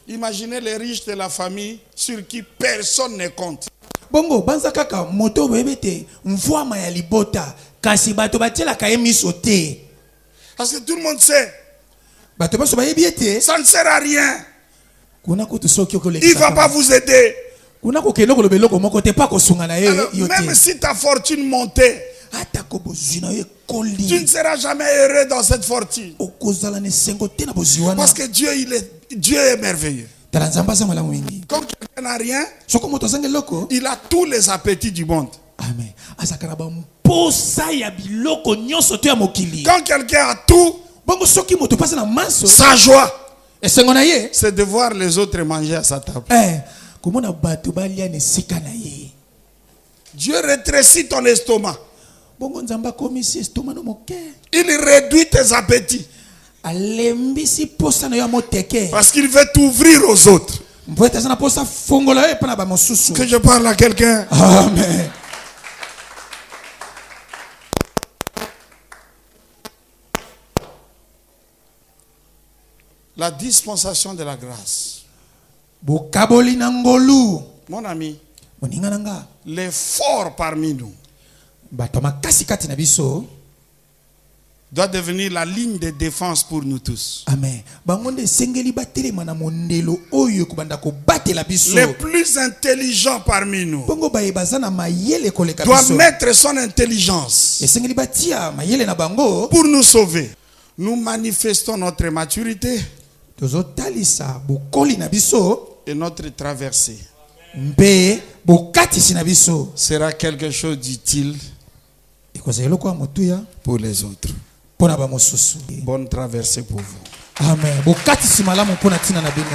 [SPEAKER 2] Imaginez les riches de la famille sur qui personne ne compte.
[SPEAKER 3] Bongo banza kaka moto bebete mvwama ya libota kasi bato batela kaemi sauté.
[SPEAKER 2] Parce que tout le monde sait.
[SPEAKER 3] Bato baso bayebiete.
[SPEAKER 2] Ça ne sert à rien.
[SPEAKER 3] Kuna ko tsokyo ko
[SPEAKER 2] il va pas vous aider.
[SPEAKER 3] Kuna ko keloko lobeloko moko te pa ko sunga na ye yote.
[SPEAKER 2] Même si ta fortune montait,
[SPEAKER 3] ata ko bozina ye koli.
[SPEAKER 2] Tu ne seras jamais heureux dans cette fortune.
[SPEAKER 3] Okozala ne sengo te na boziwana.
[SPEAKER 2] Parce que Dieu est merveilleux. Quand quelqu'un n'a rien, il a tous les appétits du monde.
[SPEAKER 3] Amen.
[SPEAKER 2] Quand quelqu'un a tout, sa joie, c'est de voir les autres manger à sa table. Dieu rétrécit ton estomac. Il réduit tes appétits. Parce qu'il veut t'ouvrir aux autres. Que je parle à quelqu'un.
[SPEAKER 3] Amen.
[SPEAKER 2] La dispensation de la grâce. Mon ami, les forts parmi nous doit devenir la ligne de défense pour nous tous.
[SPEAKER 3] Amen. Bangonde sengeli batelema na mondelo oyo kubanda ko batela biso.
[SPEAKER 2] Les plus intelligents parmi nous
[SPEAKER 3] Bongo bayebaza na mayele koleka
[SPEAKER 2] doit
[SPEAKER 3] biso.
[SPEAKER 2] mettre son intelligence
[SPEAKER 3] Esengeli batia mayele na bango
[SPEAKER 2] pour nous sauver. Nous manifestons notre maturité
[SPEAKER 3] tozotalisa bokoli na biso
[SPEAKER 2] et notre traversée
[SPEAKER 3] mpe bokatisi na biso
[SPEAKER 2] sera quelque chose d'utile
[SPEAKER 3] ekozela kwa motuya
[SPEAKER 2] pour les autres.
[SPEAKER 3] pona ba mosusu.
[SPEAKER 2] Bonne traversée pour vous.
[SPEAKER 3] Amen. Bokatisi malamu pona tina na bino.